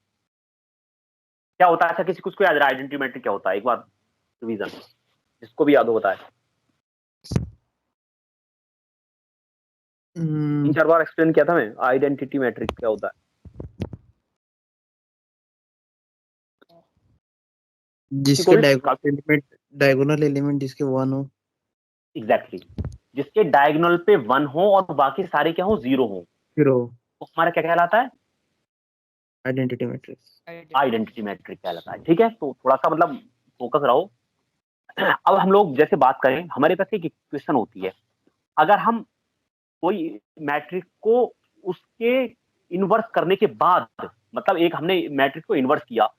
क्या होता है? अच्छा किसी को याद है आइडेंटिटी मैट्रिक क्या होता है? एक बार रिवीजन, जिसको भी याद हो बताए। 3-4 बार एक्सप्लेन किया था मैं, आइडेंटिटी मैट्रिक क्या होता है। जिसके डायगोनल एलिमेंट जिसके 1 हो। एग्जैक्टली, जिसके डायगोनल पे 1 हो और बाकी सारे क्या हो? 0 हो, तो हमारा क्या कहलाता है? Identity matrix. आइडेंटिटी मैट्रिक कहलाता है, ठीक है। तो थोड़ा सा मतलब फोकस रहो। अब हम लोग जैसे बात करें, हमारे पास एक इक्वेशन होती है, अगर हम कोई मैट्रिक को उसके इनवर्स करने के बाद, मतलब एक हमने मैट्रिक को इनवर्स किया,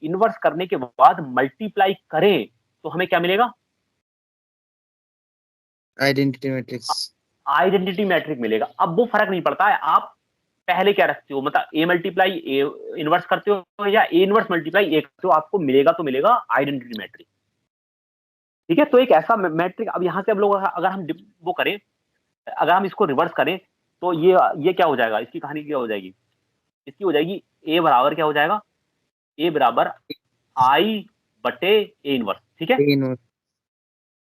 इनवर्स करने के बाद मल्टीप्लाई करें तो हमें क्या मिलेगा? Identity matrix. आइडेंटिटी मैट्रिक मिलेगा। अब वो फर्क नहीं पड़ता है आप पहले क्या रखते हो, मतलब ए मल्टीप्लाई ए इनवर्स करते हो या ए इनवर्स मल्टीप्लाई ए करते हो, आपको मिलेगा तो मिलेगा आइडेंटिटी मैट्रिक, ठीक है। तो एक ऐसा मैट्रिक, अब यहां से हम लोग अगर हम वो करें, अगर हम इसको रिवर्स करें तो ये क्या हो जाएगा? इसकी कहानी क्या हो जाएगी? इसकी हो जाएगी ए बराबर क्या हो जाएगा? ए बराबर आई बटे ए इनवर्स, ठीक है।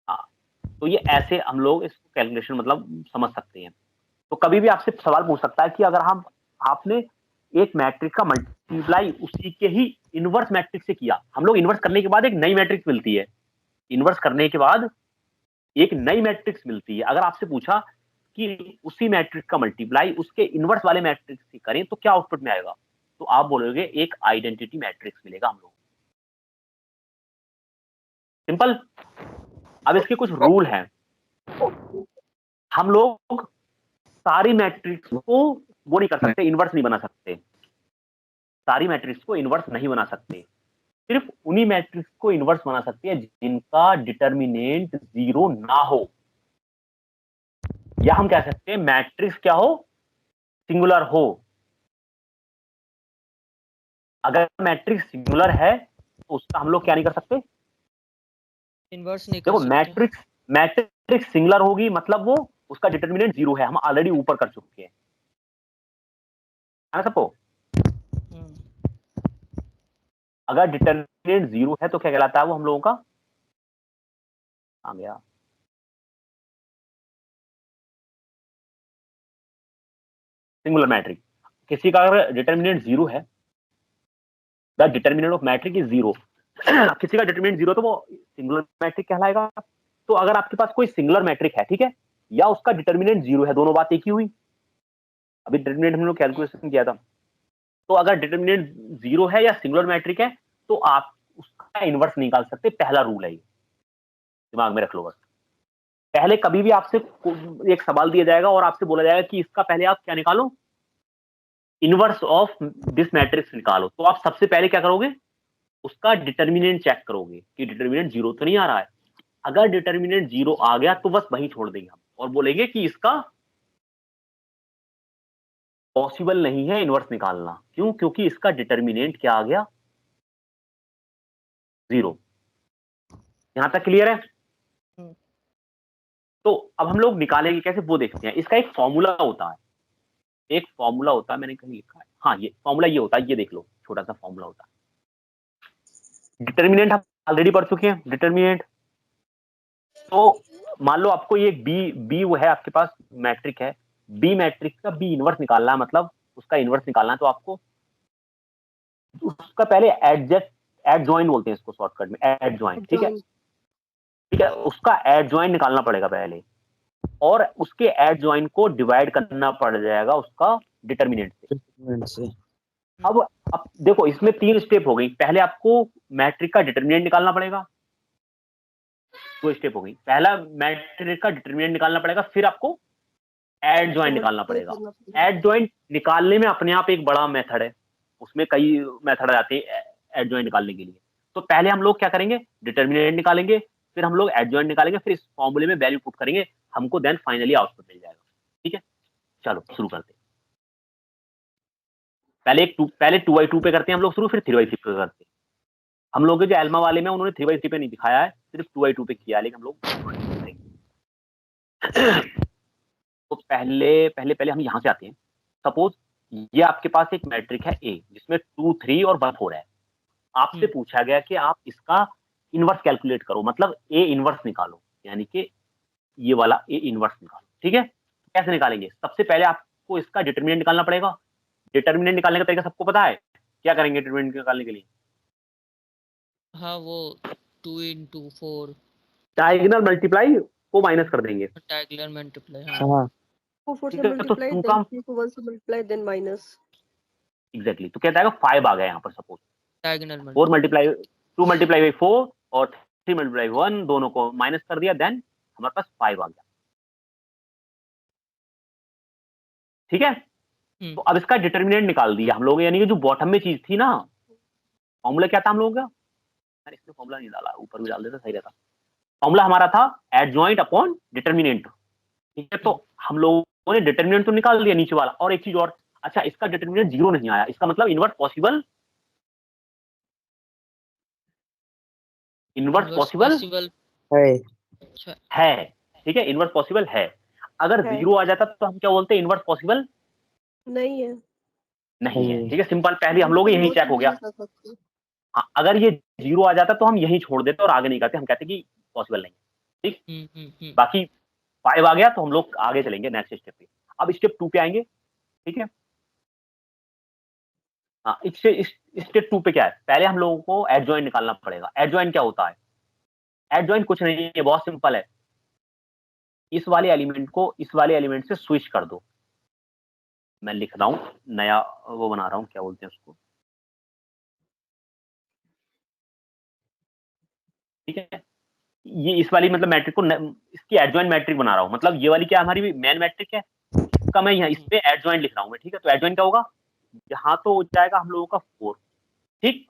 हाँ, तो ये ऐसे हम लोग इसको कैलकुलेशन मतलब समझ सकते हैं। तो कभी भी आपसे सवाल पूछ सकता है कि अगर आपने एक मैट्रिक्स का मल्टीप्लाई उसी के ही इनवर्स मैट्रिक्स से किया, हम लोग इनवर्स करने के बाद एक नई मैट्रिक्स मिलती है, इनवर्स करने के बाद एक नई मैट्रिक्स मिलती है। अगर आपसे पूछा कि उसी मैट्रिक्स का मल्टीप्लाई उसके इनवर्स वाले मैट्रिक्स से करें तो क्या आउटपुट में आएगा? तो आप बोलोगे एक आइडेंटिटी मैट्रिक्स मिलेगा हम लोग। सिंपल। अब इसके कुछ रूल हैं। हम लोग सारी मैट्रिक्स को वो नहीं कर सकते, इनवर्स नहीं बना सकते, सारी मैट्रिक्स को इनवर्स नहीं बना सकते। सिर्फ उन्हीं मैट्रिक्स को इनवर्स बना सकते हैं जिनका डिटर्मिनेंट 0 ना हो, या हम कह सकते हैं मैट्रिक्स क्या हो? सिंगुलर हो। अगर मैट्रिक्स सिंगुलर है तो उसका हम लोग क्या नहीं कर सकते? इनवर्स नहीं कर देखो सकते। मैट्रिक्स सिंगुलर होगी मतलब वो उसका डिटर्मिनेंट 0 है, हम ऑलरेडी ऊपर कर चुके हैं सबको। अगर डिटर्मिनेंट 0 है तो क्या कहलाता है वो हम लोगों का? आ गया सिंगुलर मैट्रिक। किसी का अगर डिटर्मिनेंट 0 है, the determinant of matrix is 0, किसी का डिटर्मिनेंट 0 तो वो सिंगुलर मैट्रिक कहलाएगा। तो अगर आपके पास कोई सिंगुलर मैट्रिक है, ठीक है, या उसका डिटर्मिनेंट 0 है, दोनों बात एक ही हुई। अभी डिटर्मिनेंट हम लोग कैलकुलेशन किया था, तो अगर डिटर्मिनेंट 0 है या सिंगुलर मैट्रिक है तो आप उसका इनवर्स निकाल सकते। पहला रूल है ये, दिमाग में रख लो बस। पहले कभी भी आपसे एक सवाल दिया जाएगा और आपसे बोला जाएगा कि इसका पहले आप क्या निकालो? इनवर्स ऑफ दिस मैट्रिक्स निकालो। तो आप सबसे पहले क्या करोगे? उसका डिटर्मिनेंट चेक करोगे कि डिटर्मिनेंट 0 तो नहीं आ रहा है। अगर डिटर्मिनेंट 0 आ गया तो बस वहीं छोड़ देंगे हम और बोलेंगे कि इसका पॉसिबल नहीं है इनवर्स निकालना। क्यों? क्योंकि इसका डिटर्मिनेंट क्या आ गया? 0। यहां तक क्लियर है? तो अब हम लोग निकालेंगे कैसे वो देखते हैं। इसका एक फॉर्मूला होता है, मैंने कहीं लिखा है, हाँ ये फॉर्मूला ये होता है, ये देख लो, छोटा सा फॉर्मूला होता है। डिटर्मिनेंट हम ऑलरेडी पढ़ चुके हैं। डिटर्मिनेंट तो मान लो आपको ये बी वो है आपके पास मैट्रिक है, बी मैट्रिक्स का बी इनवर्स निकालना है, मतलब उसका इनवर्स निकालना है, तो आपको उसका पहले एडजॉइन बोलते हैं इसको शॉर्टकट में, एडजॉइन, ठीक है, ठीक है, उसका एडजॉइन निकालना पड़ेगा पहले, और उसके एडजॉइन को डिवाइड करना पड़ जाएगा उसका डिटर्मिनेंट से। अब देखो इसमें 3 स्टेप हो गई, पहले आपको मैट्रिक का डिटर्मिनेंट निकालना पड़ेगा, 2 स्टेप हो गई, पहला मैट्रिक का डिटर्मिनेंट निकालना पड़ेगा, फिर आपको एडजॉइन निकालना पड़ेगा। एडजॉइन निकालने में अपने आप एक बड़ा मेथड है, उसमें कई मेथड आते हैं एडजॉइन निकालने के लिए। तो पहले हम लोग क्या करेंगे, डिटर्मिनेंट निकालेंगे, फिर हम लोग एडजॉइन निकालेंगे, फिर इस फॉर्मूले में वैल्यू पुट करेंगे, हमको देन फाइनली आउटपुट मिल जाएगा। ठीक है, चलो शुरू करते हैं। पहले 2/2 पे करते हैं हम लोग शुरू, फिर 3/3 पे करते हैं। हम लोग जो एल्मा वाले में उन्होंने 3/3 पे नहीं दिखाया है, सिर्फ 2/2 पे किया है, लेकिन हम लोग तो पहले हम यहां से आते हैं। सपोज ये आपके पास एक मैट्रिक है ए, जिसमें 2, 3 और 1, 4 है। आपसे पूछा गया कि आप इसका इनवर्स कैलकुलेट करो, मतलब ए इनवर्स निकालो, यानी कि ये वाला ए इनवर्स निकालो। ठीक है, कैसे निकालेंगे? सबसे पहले आपको इसका डिटरमिनेंट निकालना पड़ेगा। डिटरमिनेंट निकालने का तरीका सबको पता है, क्या करेंगे डिटरमिनेंट निकालने के लिए? हाँ, वो 2 into 4 डायगोनल मल्टीप्लाई को माइनस कर देंगे। Diagonal multiply. हाँ, 4 से ठीक है, तो मल्टीप्लाई, 2 देन का 3 को 1 से मल्टीप्लाई, देन माइनस। एग्जैक्टली, तो कहता है 5 आ गया यहाँ पर। Suppose diagonal 4 multiply 2 multiply by 4 और 3 मल्टीप्लाई 1, दोनों को माइनस कर दिया, देन हमारे पास 5 आ गया। ठीक है, तो अब इसका डिटरमिनेंट निकाल दिया हम लोग, यानी कि जो बॉटम में चीज थी ना, फॉर्मूला क्या था हम लोगों का? यार इसमें फॉर्मूला नहीं डाला, ऊपर भी डाल देता सही रहता। फॉर्मूला हमारा था एडजॉइंट अपॉन डिटरमिनेंट। ठीक है, तो हम लोगों ने डिटरमिनेंट तो निकाल दिया नीचे वाला, और एक चीज और, अच्छा इसका डिटरमिनेंट 0 नहीं आया, इसका मतलब इनवर्स पॉसिबल है। ठीक है, इनवर्स पॉसिबल है। अगर 0 आ जाता तो हम क्या बोलते हैं, इनवर्स पॉसिबल नहीं है, नहीं है। ठीक है, सिंपल, पहले हम लोग यही चेक हो गया। हाँ, अगर ये 0 आ जाता तो हम यही छोड़ देते और आगे नहीं करते, हम कहते कि पॉसिबल नहीं है। ठीक, बाकी 5 आ गया तो हम लोग आगे चलेंगे नेक्स्ट स्टेप पे। अब स्टेप 2 पे आएंगे। ठीक है, हाँ, स्टेप 2 पे क्या है, पहले हम लोगों को एडजॉइंट निकालना पड़ेगा। एडजॉइंट क्या होता है? एडजॉइंट कुछ नहीं है, बहुत सिंपल है। इस वाले एलिमेंट को इस वाले एलिमेंट से स्विच कर दो। मैं लिख रहा हूं, नया वो बना रहा हूं, क्या बोलते हैं उसको। ठीक है, ये इस वाली मतलब मैट्रिक को इसकी एडजॉइंट मैट्रिक बना रहा हूं, मतलब ये वाली क्या हमारी मेन मैट्रिक है, इसका मैं यहाँ इस पे एडजॉइंट लिख रहा हूं मैं। ठीक है, तो एडजॉइंट क्या होगा, यहाँ तो हो जाएगा हम लोगों का 4, ठीक,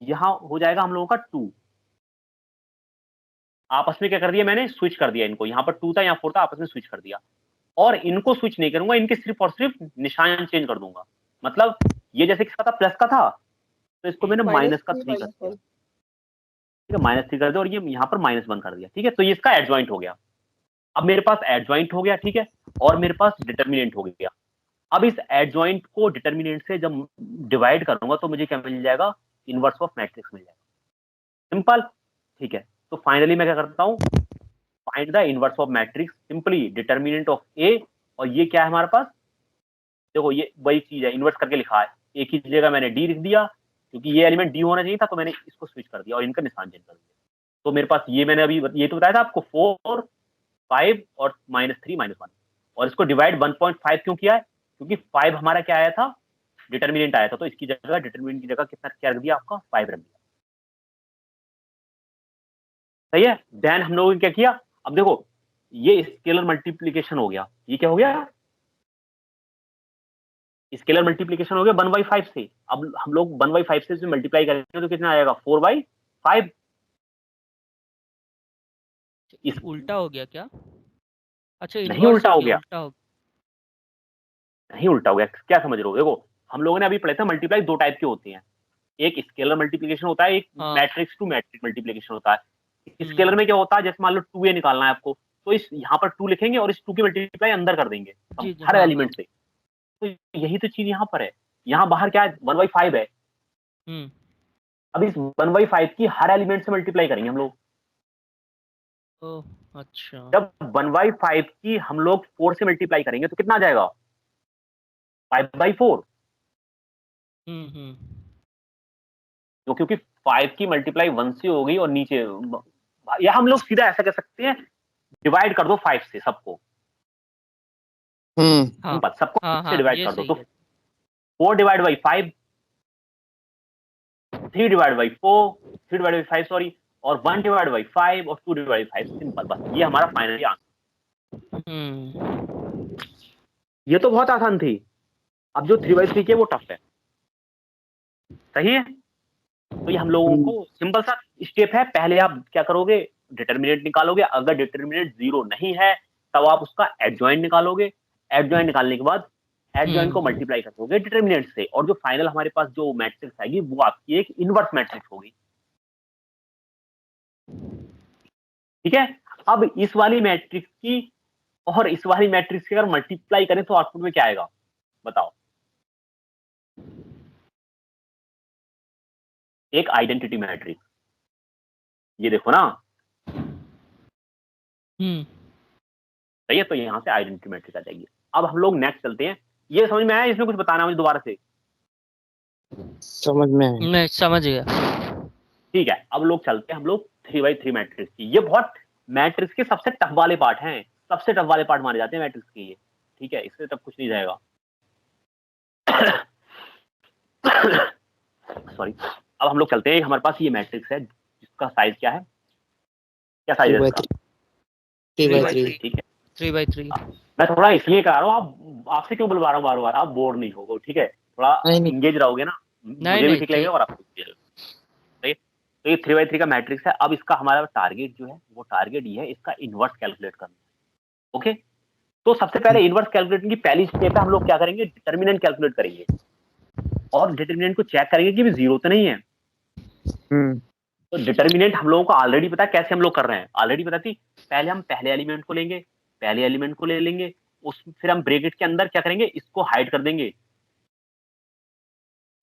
यहाँ हो जाएगा हम लोगों का 2। आपस में क्या कर दिया मैंने, स्विच कर दिया इनको, यहाँ पर 2 था, यहाँ 4 था, आपस में स्विच कर दिया। और इनको स्विच नहीं करूंगा, इनके सिर्फ और सिर्फ निशान चेंज कर दूंगा। मतलब ये जैसे किसका था, प्लस का था, तो इसको मैंने माइनस का 3 कर दिया। ठीक है, -3 कर दिया, और ये यहाँ पर -1 कर दिया। ठीक है, तो ये इसका एडजॉइंट हो गया। अब मेरे पास एडजॉइंट हो गया, ठीक है, और मेरे पास डिटरमिनेंट हो गया। अब इस एडजॉइंट को डिटरमिनेंट से जब डिवाइड करूंगा तो मुझे क्या मिल जाएगा, इनवर्स ऑफ मैट्रिक्स मिल जाएगा। सिंपल, ठीक है। तो फाइनली मैं क्या करता हूं, find the inverse of matrix, simply determinant of A, और ये क्या है हमारे पास, देखो ये वही चीज है, इन्वर्स करके लिखा है, ए की जगह मैंने डी लिख दिया, क्योंकि ये एलिमेंट डी होना चाहिए था, तो मैंने इसको स्विच कर दिया और इनका निशान चेंज कर दिया। तो मेरे पास ये, मैंने अभी ये तो बताया था आपको, 4, 5 और -3 -1, और इसको डिवाइड 1.5 क्यों किया है, क्योंकि 5 हमारा क्या आया था, डिटरमिनेंट आया था, तो इसकी जगह डिटरमिनेंट की जगह कितना क्या रख दिया, आपका 5 रख दिया। सही है। देन हम लोगों ने क्या किया, अब देखो ये स्केलर मल्टीप्लीकेशन हो गया, ये क्या हो गया, स्केलर मल्टीप्लीकेशन हो गया 1/5 से। अब हम लोग 1/5 से मल्टीप्लाई करेंगे तो कितना आएगा, 4/5। इस उल्टा हो गया क्या? अच्छा, नहीं उल्टा हो गया, उल्टा हो नहीं उल्टा हो गया, क्या समझ रहे हो? देखो हम लोगों ने अभी पढ़े थे मल्टीप्लाई 2 टाइप के होते हैं, एक स्केलर मल्टीप्लीकेशन होता है, एक मैट्रिक्स टू मैट्रिक्स मल्टीप्लीकेशन होता है। स्केलर में क्या होता है, जैसे मान लो 2a निकालना है आपको, तो इस यहाँ पर 2 लिखेंगे और इस 2 की मल्टीप्लाई अंदर कर देंगे हर एलिमेंट से। तो यही तो चीज यहाँ पर है, यहाँ बाहर क्या है, 1/5 है। अब इस 1/5 की हर एलिमेंट से मल्टीप्लाई करेंगे हम लोग। अच्छा। जब 1/5 की हम लोग 4 से मल्टीप्लाई करेंगे तो कितना आ जाएगा? 5/4। तो क्योंकि 5 की मल्टीप्लाई 1 से हो गई और नीचे, या हम लोग सीधा ऐसा कह सकते हैं, डिवाइड कर दो 5 से सबको, हाँ सबको हाँ 5 से हाँ, डिवाइड ये कर दो, सही तो है। 4 divide by 5, 3 divide by 4, 3 divide by 5 sorry, और 1 डिवाइड बाई 5 और 2 डिवाइड बाई 5, सिंपल। बस ये हमारा फाइनली आंसर। ये तो बहुत आसान थी। अब जो 3/3 की है वो टफ है। सही है। तो ये हम लोगों को सिंपल सा स्टेप है। पहले आप क्या करोगे? डिटर्मिनेंट निकालोगे। अगर डिटर्मिनेंट 0 नहीं है तब आप उसका एडजॉइंट निकालोगे। एडजॉइंट निकालने के बाद एडजॉइंट को मल्टीप्लाई कर दोगे डिटर्मिनेंट से, और जो फाइनल हमारे पास जो मैट्रिक्स आएगी वो आपकी एक इनवर्स मैट्रिक्स होगी। ठीक है। अब इस वाली मैट्रिक्स की और इस वाली मैट्रिक्स की अगर मल्टीप्लाई करें तो आउटपुट में क्या आएगा? बताओ। एक आइडेंटिटी मैट्रिक्स, ये देखो ना। सही है। तो यहां से आइडेंटिटी मैट्रिक्स आ जाएगी। अब हम लोग नेक्स्ट चलते हैं। ये समझ में आया? इसमें कुछ बताना मुझे दोबारा से? समझ में आया। मैं समझ गया। ठीक है। अब लोग चलते हैं हम लोग 3/3 मैट्रिक्स की। ये बहुत मैट्रिक्स के सबसे टफ वाले पार्ट हैं, सबसे टफ वाले पार्ट माने जाते हैं मैट्रिक्स के ये। ठीक है, इससे तब कुछ नहीं जाएगा। सॉरी। अब हम लोग चलते हैं, हमारे पास ये मैट्रिक्स है जिसका साइज क्या है? क्या साइज है इसका? 3/3। ठीक है। 3/3। मैं थोड़ा इसलिए करा रहा हूँ, आप आपसे क्यों बुलवा रहा हूँ बार बार? आप बोर नहीं होगे। ठीक है, थोड़ा नहीं इंगेज रहोगे ना, मुझे भी ठीक लगेगा और आपको भी। सही है। तो ये 3/3 का मैट्रिक्स है। अब इसका हमारा टारगेट जो है वो टारगेट ये है, इसका इनवर्स कैलकुलेट करना। ओके। तो सबसे पहले इनवर्स कैलकुलेशन की पहली स्टेप है, हम लोग क्या करेंगे? डिटर्मिनेंट कैलकुलेट करेंगे और डिटर्मिनेंट को चेक करेंगे कि भी 0 तो नहीं है। तो डिटर्मिनेंट हम लोगों को ऑलरेडी पता है कैसे हम लोग कर रहे हैं, ऑलरेडी पता थी। पहले हम पहले एलिमेंट को लेंगे, पहले एलिमेंट को ले लेंगे, उस फिर हम ब्रैकेट के अंदर क्या करेंगे? इसको हाइड कर देंगे।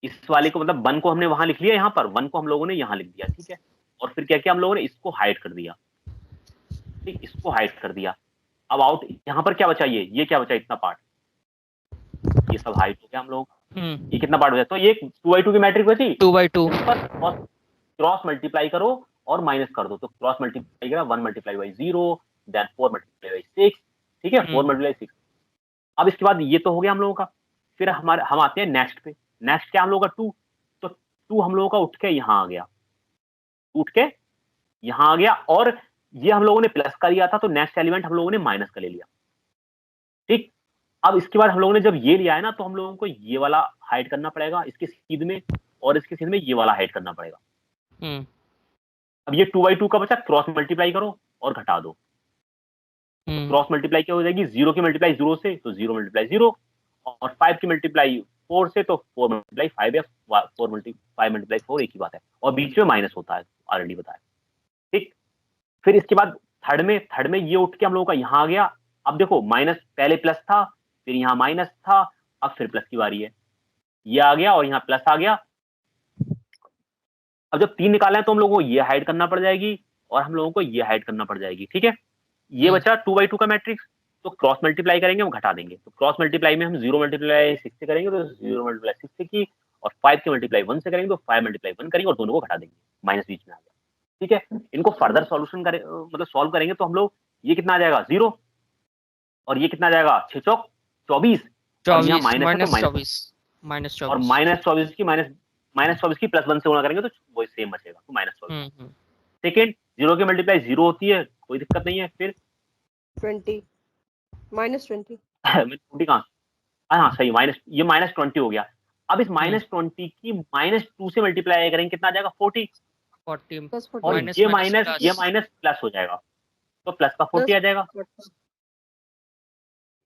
इस वाले को मतलब 1 को हमने वहां लिख लिया, यहाँ पर 1 को हम लोगों ने यहाँ लिख दिया। ठीक है। और फिर क्या किया हम लोगों ने? इसको हाइड कर दिया। ठीक, इसको हाइड कर दिया। अब आउट यहाँ पर क्या बचा? ये क्या बचा? इतना पार्ट, ये सब हाइड हो गया हम लोग। ये कितना पार्ट बचा? तो ये 2/2 की मैट्रिक्स बची। 2/2 क्रॉस मल्टीप्लाई करो और माइनस कर दो। तो क्रॉस मल्टीप्लाई करा, 1 multiply by 0, then 4 multiply by 6। ठीक है, 4 मल्टीप्लाई 6। अब इसके बाद ये तो हो गया हम लोगों का। फिर हम आते हैं नेक्स्ट पे। नेक्स्ट क्या हम लोगों का? 2। तो 2 हम लोगों का उठ के यहाँ आ गया, उठ के यहाँ आ गया, और ये हम लोगों ने प्लस का लिया था तो नेक्स्ट एलिमेंट हम लोगों ने माइनस का ले लिया। ठीक। अब इसके बाद हम लोगों ने जब ये लिया है ना, तो हम लोगों को ये वाला हाइड करना पड़ेगा इसके सीध में, और इसके सीध में ये वाला हाइड करना पड़ेगा। अब ये 2/2 का बचा, क्रॉस मल्टीप्लाई करो और घटा दो। तो क्रॉस मल्टीप्लाई क्या हो जाएगी? 0 की मल्टीप्लाई 0 से तो 0 मल्टीप्लाई 0, और 5 की मल्टीप्लाई 4 से तो 4 मल्टीप्लाई 5 या 5 मल्टीप्लाई 4 एक ही बात है, और बीच में माइनस होता है, ऑलरेडी बताया। ठीक। फिर इसके बाद थर्ड में ये उठ के हम लोगों का यहाँ आ गया। अब देखो, माइनस पहले प्लस था, फिर यहाँ माइनस था, अब फिर प्लस की बारी है। ये आ गया और यहाँ प्लस आ गया। अब जब 3 निकाला है तो हम लोगों को ये हाइड करना पड़ जाएगी और हम लोगों को ये हाइड करना पड़ जाएगी। ठीक है। ये बचा 2/2 का मैट्रिक्स। तो क्रॉस मल्टीप्लाई करेंगे, हम घटा देंगे। तो क्रॉस मल्टीप्लाई में हम 0 मल्टीप्लाई 6 से करेंगे तो 0 मल्टीप्लाई 6 से की, और 5 की मल्टीप्लाई 1 से करेंगे तो 5 मल्टीप्लाई 1 करेंगे और दोनों को घटा देंगे, माइनस बीच में आ गया। ठीक है। इनको फर्दर सॉल्यूशन करें, मतलब सॉल्व करेंगे तो हम लोग, ये कितना आ जाएगा? 0, और ये कितना आ जाएगा? 6 चौक 24, और यहाँ माइनस है तो माइनस, और -24 की -24 की +1 से गुणा करेंगे तो वही सेम बचेगा, तो -24। सेकेंड, 0 की मल्टीप्लाई 0 होती है, कोई दिक्कत नहीं है। फिर 20 -20 मैं 20 कहाँ? हाँ सही, ये -20 हो गया। अब इस -20 की -2 से मल्टीप्लाई करेंगे, कितना आ जाएगा? 40, और ये माइनस प्लस हो जाएगा, तो प्लस का 40 आ जाएगा।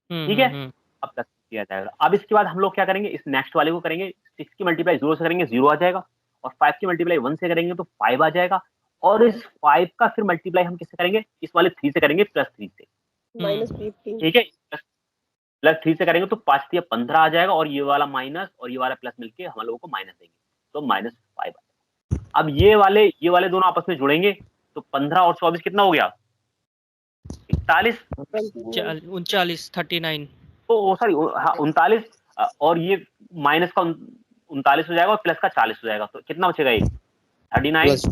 ठीक है। अब प्लस किया जाएगा। अब इसके बाद हम लोग क्या करेंगे? इस नेक्स्ट वाले को करेंगे, 6 की मल्टीप्लाई 0 से करेंगे 0 आ जाएगा, और 5 की मल्टीप्लाई 1 से करेंगे तो 5 आ जाएगा, और इस 5 का फिर मल्टीप्लाई हम किससे करेंगे? इस वाले 3 से करेंगे, +3 से। -15 ठीक है। +3 से करेंगे तो 5 से 15 आ जाएगा, और ये वाला माइनस और ये वाला प्लस मिलके हम लोगों को माइनस देंगे, तो -5 आ जाएगा। अब ये वाले दोनों आपस में जुड़ेंगे तो 15 और 24 कितना हो गया? 39 39 39 तो सॉरी हाँ 39 और ये माइनस का 39 हो जाएगा और प्लस का 40 हो जाएगा, तो कितना बचेगा ये 39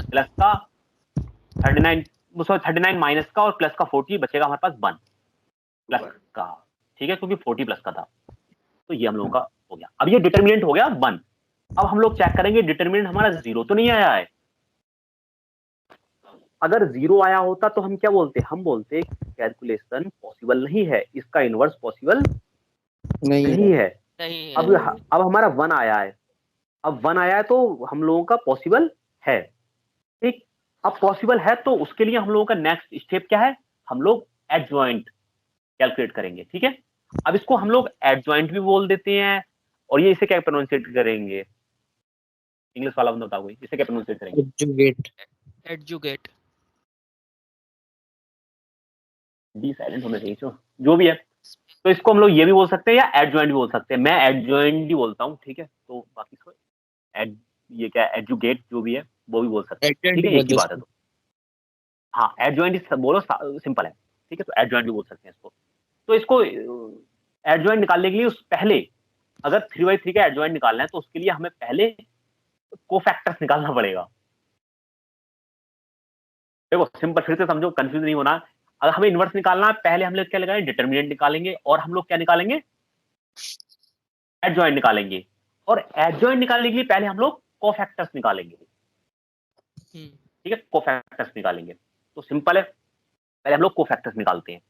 प्लस का 39 सॉरी 39 माइनस का और प्लस का 40 बचेगा हमारे पास 1 प्लस का, ठीक है, क्योंकि 40 प्लस का था, तो ये हम लोगों का हो गया। अब ये डिटरमिनेंट हो गया 1। अब हम लोग चेक करेंगे डिटरमिनेंट हमारा 0 तो नहीं आया है। अगर 0 आया होता तो हम क्या बोलते, हम बोलते कैलकुलेशन पॉसिबल नहीं है, इसका इनवर्स पॉसिबल नहीं है। नहीं अब हमारा 1 आया है, अब 1 आया है तो हम लोगों का पॉसिबल है, ठीक। अब पॉसिबल है तो उसके लिए हम लोगों का नेक्स्ट स्टेप क्या है, हम लोग एडजॉइंट कैलकुलेट करेंगे, ठीक है। अब इसको हम लोग एडजॉइंट भी बोल देते हैं, और ये इसे क्या प्रोनाउंसिएट करेंगे, इंग्लिश वाला बंदा बताओ इसे क्या प्रोनाउंसिएट करेंगे। एडजुगेट डी साइलेंट होना चाहिए जो भी है, तो इसको हम लोग ये भी बोल सकते हैं या एडजॉइंट भी बोल सकते हैं, मैं एडजॉइंट ही बोलता हूँ, ठीक है। तो बाकी इसको ये क्या एडजुगेट जो भी है वो भी बोल सकते हैं, ठीक है, एक ही बात है। तो हाँ एडजॉइंट बोलो सिंपल है, ठीक है, तो एडजॉइंट भी बोल सकते हैं इसको। तो इसको एडजॉइंट निकालने के लिए उस पहले अगर 3/3 का एडजॉइंट निकालना है तो उसके लिए हमें पहले कोफैक्टर्स निकालना पड़ेगा। देखो सिंपल, फिर से समझो, कंफ्यूज नहीं होना। अगर हमें इनवर्स निकालना है पहले हम लोग क्या लगाएंगे, डिटरमिनेंट निकालेंगे, और हम लोग क्या निकालेंगे, एडजॉइंट निकालेंगे, और एडजॉइंट निकालने के लिए पहले हम लोग कोफैक्टर्स निकालेंगे, ठीक है, कोफैक्टर्स निकालेंगे। तो सिंपल है, पहले हम लोग कोफैक्टर्स निकालते हैं।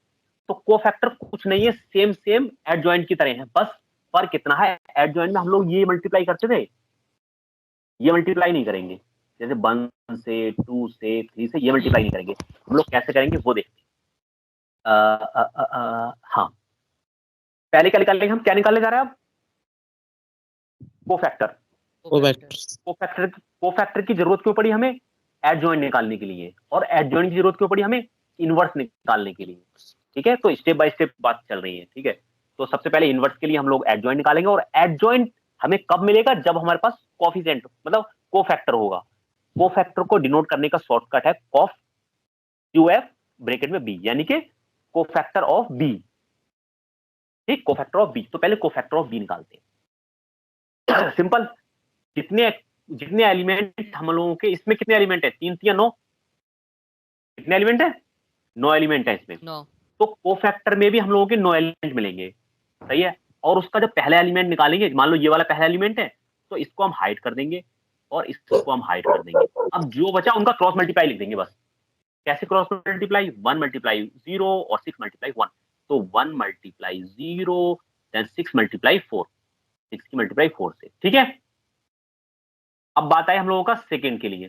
तो कोफैक्टर कुछ नहीं है, सेम एडजॉइंट की तरह है, बस फर्क कितना है, एडजॉइंट में हम लोग ये मल्टीप्लाई करते थे, ये मल्टीप्लाई नहीं करेंगे, जैसे 1 से 2 से 3 से ये मल्टीप्लाई नहीं करेंगे, हम लोग कैसे करेंगे वो देखते हैं। हाँ पहले क्या निकालेंगे, हम क्या निकालने जा रहे हैं अब, कोफैक्टर। कोफैक्टर की जरूरत क्यों पड़ी हमें, एडजॉइंट निकालने के लिए, और एडजॉइंट की जरूरत क्यों पड़ी हमें, इनवर्स निकालने के लिए, ठीक है। तो स्टेप बाय स्टेप बात चल रही है, ठीक है। तो सबसे पहले इनवर्स के लिए हम लोग एडजॉइंट निकालेंगे, और एडजॉइंट हमें कब मिलेगा, जब हमारे पास कोफिशिएंट मतलब कोफैक्टर होगा। कोफैक्टर को डिनोट करने का शॉर्टकट है कॉफ QF ब्रैकेट में B, यानी कि कोफैक्टर ऑफ B, ठीक, कोफैक्टर ऑफ B। तो पहले कोफैक्टर ऑफ B निकालते हैं। सिंपल, जितने एलिमेंट हम लोगों के, इसमें कितने एलिमेंट है, 3 या 9, कितने एलिमेंट है, 9 एलिमेंट है इसमें। तो कोफैक्टर में भी हम लोगों के 9 एलिमेंट मिलेंगे, सही है। और उसका जब पहला एलिमेंट निकालेंगे, मान लो ये वाला पहला एलिमेंट है, तो इसको हम हाइड कर देंगे और इसको हम हाइड कर देंगे। अब जो बचा उनका क्रॉस मल्टीप्लाई लिख देंगे बस। कैसे क्रॉस मल्टीप्लाई, 1 मल्टीप्लाई 0 और 6 मल्टीप्लाई 1। तो 1 मल्टीप्लाई 0 देन 6 मल्टीप्लाई 4, 6 की मल्टीप्लाई 4 से, ठीक है। अब बात है हम लोगों का सेकेंड के लिए।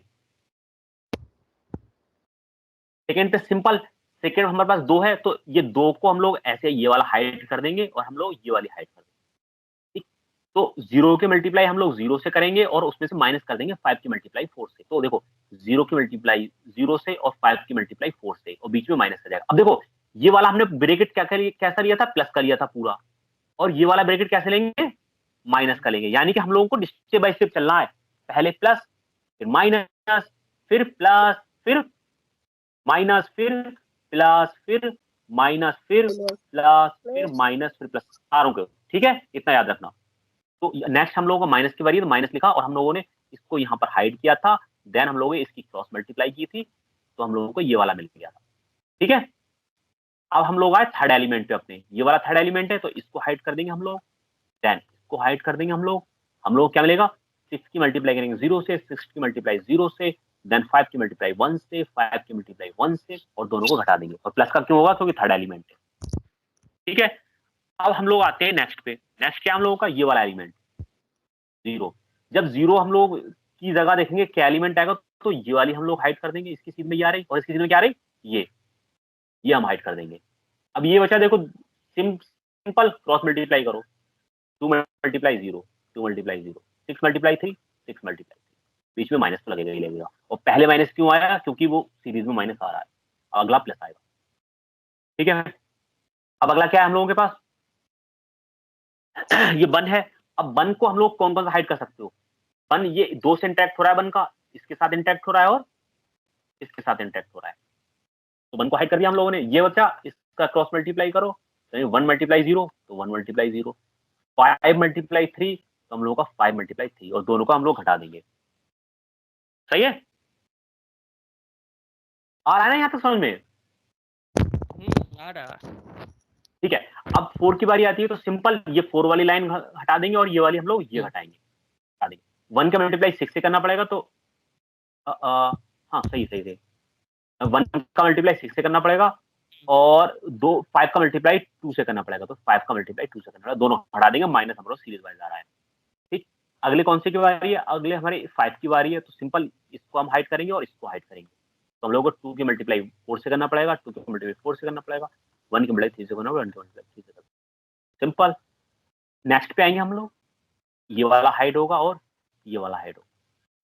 सेकेंड पे सिंपल, सेकेंड हमारे पास 2 है, तो ये 2 को हम लोग ऐसे ये वाला हाइड कर देंगे और हम लोग ये वाली हाइड कर देंगे, ठीक। तो 0 के मल्टीप्लाई हम लोग 0 से करेंगे और उसमें से माइनस कर देंगे 5 की मल्टीप्लाई 4 से। तो देखो 0 की मल्टीप्लाई 0 से और 5 की मल्टीप्लाई 4 से, और बीच में माइनस कर जाएगा। अब देखो ये वाला हमने ब्रैकेट कैसा लिया था, प्लस का लिया था पूरा, और ये वाला ब्रैकेट कैसे लेंगे, माइनस का लेंगे। यानी कि हम लोगों को स्टेप बाय स्टेप चलना है, पहले प्लस फिर माइनस फिर प्लस फिर माइनस फिर प्लस फिर माइनस फिर प्लस फिर माइनस फिर प्लस, सारों के, ठीक है, इतना याद रखना। तो नेक्स्ट हम लोगों को माइनस की बारी है, तो माइनस लिखा और हम लोगों ने इसको यहाँ पर हाइड किया था, देन हम लोगों ने इसकी क्रॉस मल्टीप्लाई की थी, तो हम लोगों को ये वाला मिल गया था, ठीक है। अब हम लोग आए थर्ड एलिमेंट पे अपने, ये वाला थर्ड एलिमेंट है, तो इसको हाइड कर देंगे हम लोग, देन इसको हाइड कर देंगे हम लोग क्या मिलेगा, 6 की मल्टीप्लाई करेंगे 0 से, 6 की मल्टीप्लाई 0 से, देन 5 की मल्टीप्लाई 1 से, 5 की मल्टीप्लाई 1 से, और दोनों को घटा देंगे। और प्लस का क्यों होगा, क्योंकि थर्ड एलिमेंट है, ठीक है। अब हम लोग आते हैं नेक्स्ट पे। नेक्स्ट क्या हम लोगों का, ये वाला एलिमेंट 0। जब 0 हम लोग की जगह देखेंगे क्या एलिमेंट आएगा, तो ये वाली हम लोग हाइड कर देंगे, इसकी सीध में ये आ रही और इसकी सीध में क्या आ रही, ये हम हाइड कर देंगे। अब ये बचा, देखो सिंपल क्रॉस मल्टीप्लाई करो, 2 मल्टीप्लाई 0, 2 मल्टीप्लाई 0, 6 मल्टीप्लाई 3, 6 मल्टीप्लाई 3, बीच में माइनस तो लगेगा ही लगेगा। और पहले माइनस क्यों आया, क्योंकि वो सीरीज में माइनस आ रहा है, अगला प्लस आएगा, ठीक है। अब अगला क्या है हम लोगों के पास, ये 1 है। अब 1 को हम लोग कौन कौन सा हाइड कर सकते हो, 1 ये 2 से इंटरेक्ट हो रहा है, 1 का इसके साथ इंटरेक्ट हो रहा है और इसके साथ इंटरेक्ट हो रहा है, तो 1 को हाइड कर दिया हम लोगों ने, ये बचा, इसका क्रॉस मल्टीप्लाई करो, तो 1 मल्टीप्लाई 0 तो 1 मल्टीप्लाई 0, 5 मल्टीप्लाई 3 तो हम लोगों का 5 मल्टीप्लाई 3, और दोनों को हम लोग घटा देंगे। सही है, आ रहा है ना यहाँ तक समझ में? आ रहा। ठीक है, अब 4 की बारी आती है तो सिंपल ये 4 वाली लाइन हटा देंगे और ये वाली हम लोग ये घटाएंगे, हटा देंगे। 1 का मल्टीप्लाई 6 से करना पड़ेगा, तो हाँ सही 1 का मल्टीप्लाई 6 से करना पड़ेगा, और 5 का मल्टीप्लाई 2 से करना पड़ेगा, तो 5 का मल्टीप्लाई 2 से करना पड़ेगा, दोनों हटा देंगे, माइनस हमारा सीरीज वाइज आ रहा है। ठीक, अगले कौन से की बारी है? अगले हमारे 5 की बारी है, तो सिंपल इसको हम हाइड करेंगे और इसको हाइड करेंगे, तो हम लोग को 2 की मल्टीप्लाई 4 से करना पड़ेगा, 2 की मल्टीप्लाई 4 से करना पड़ेगा, 1 की मल्टीप्लाई 3 से करना पड़ेगा, 1 की मल्टीप्लाई 3 से करना, सिंपल। नेक्स्ट पे आएंगे हम लोग, ये वाला हाइड होगा और ये वाला हाइड होगा।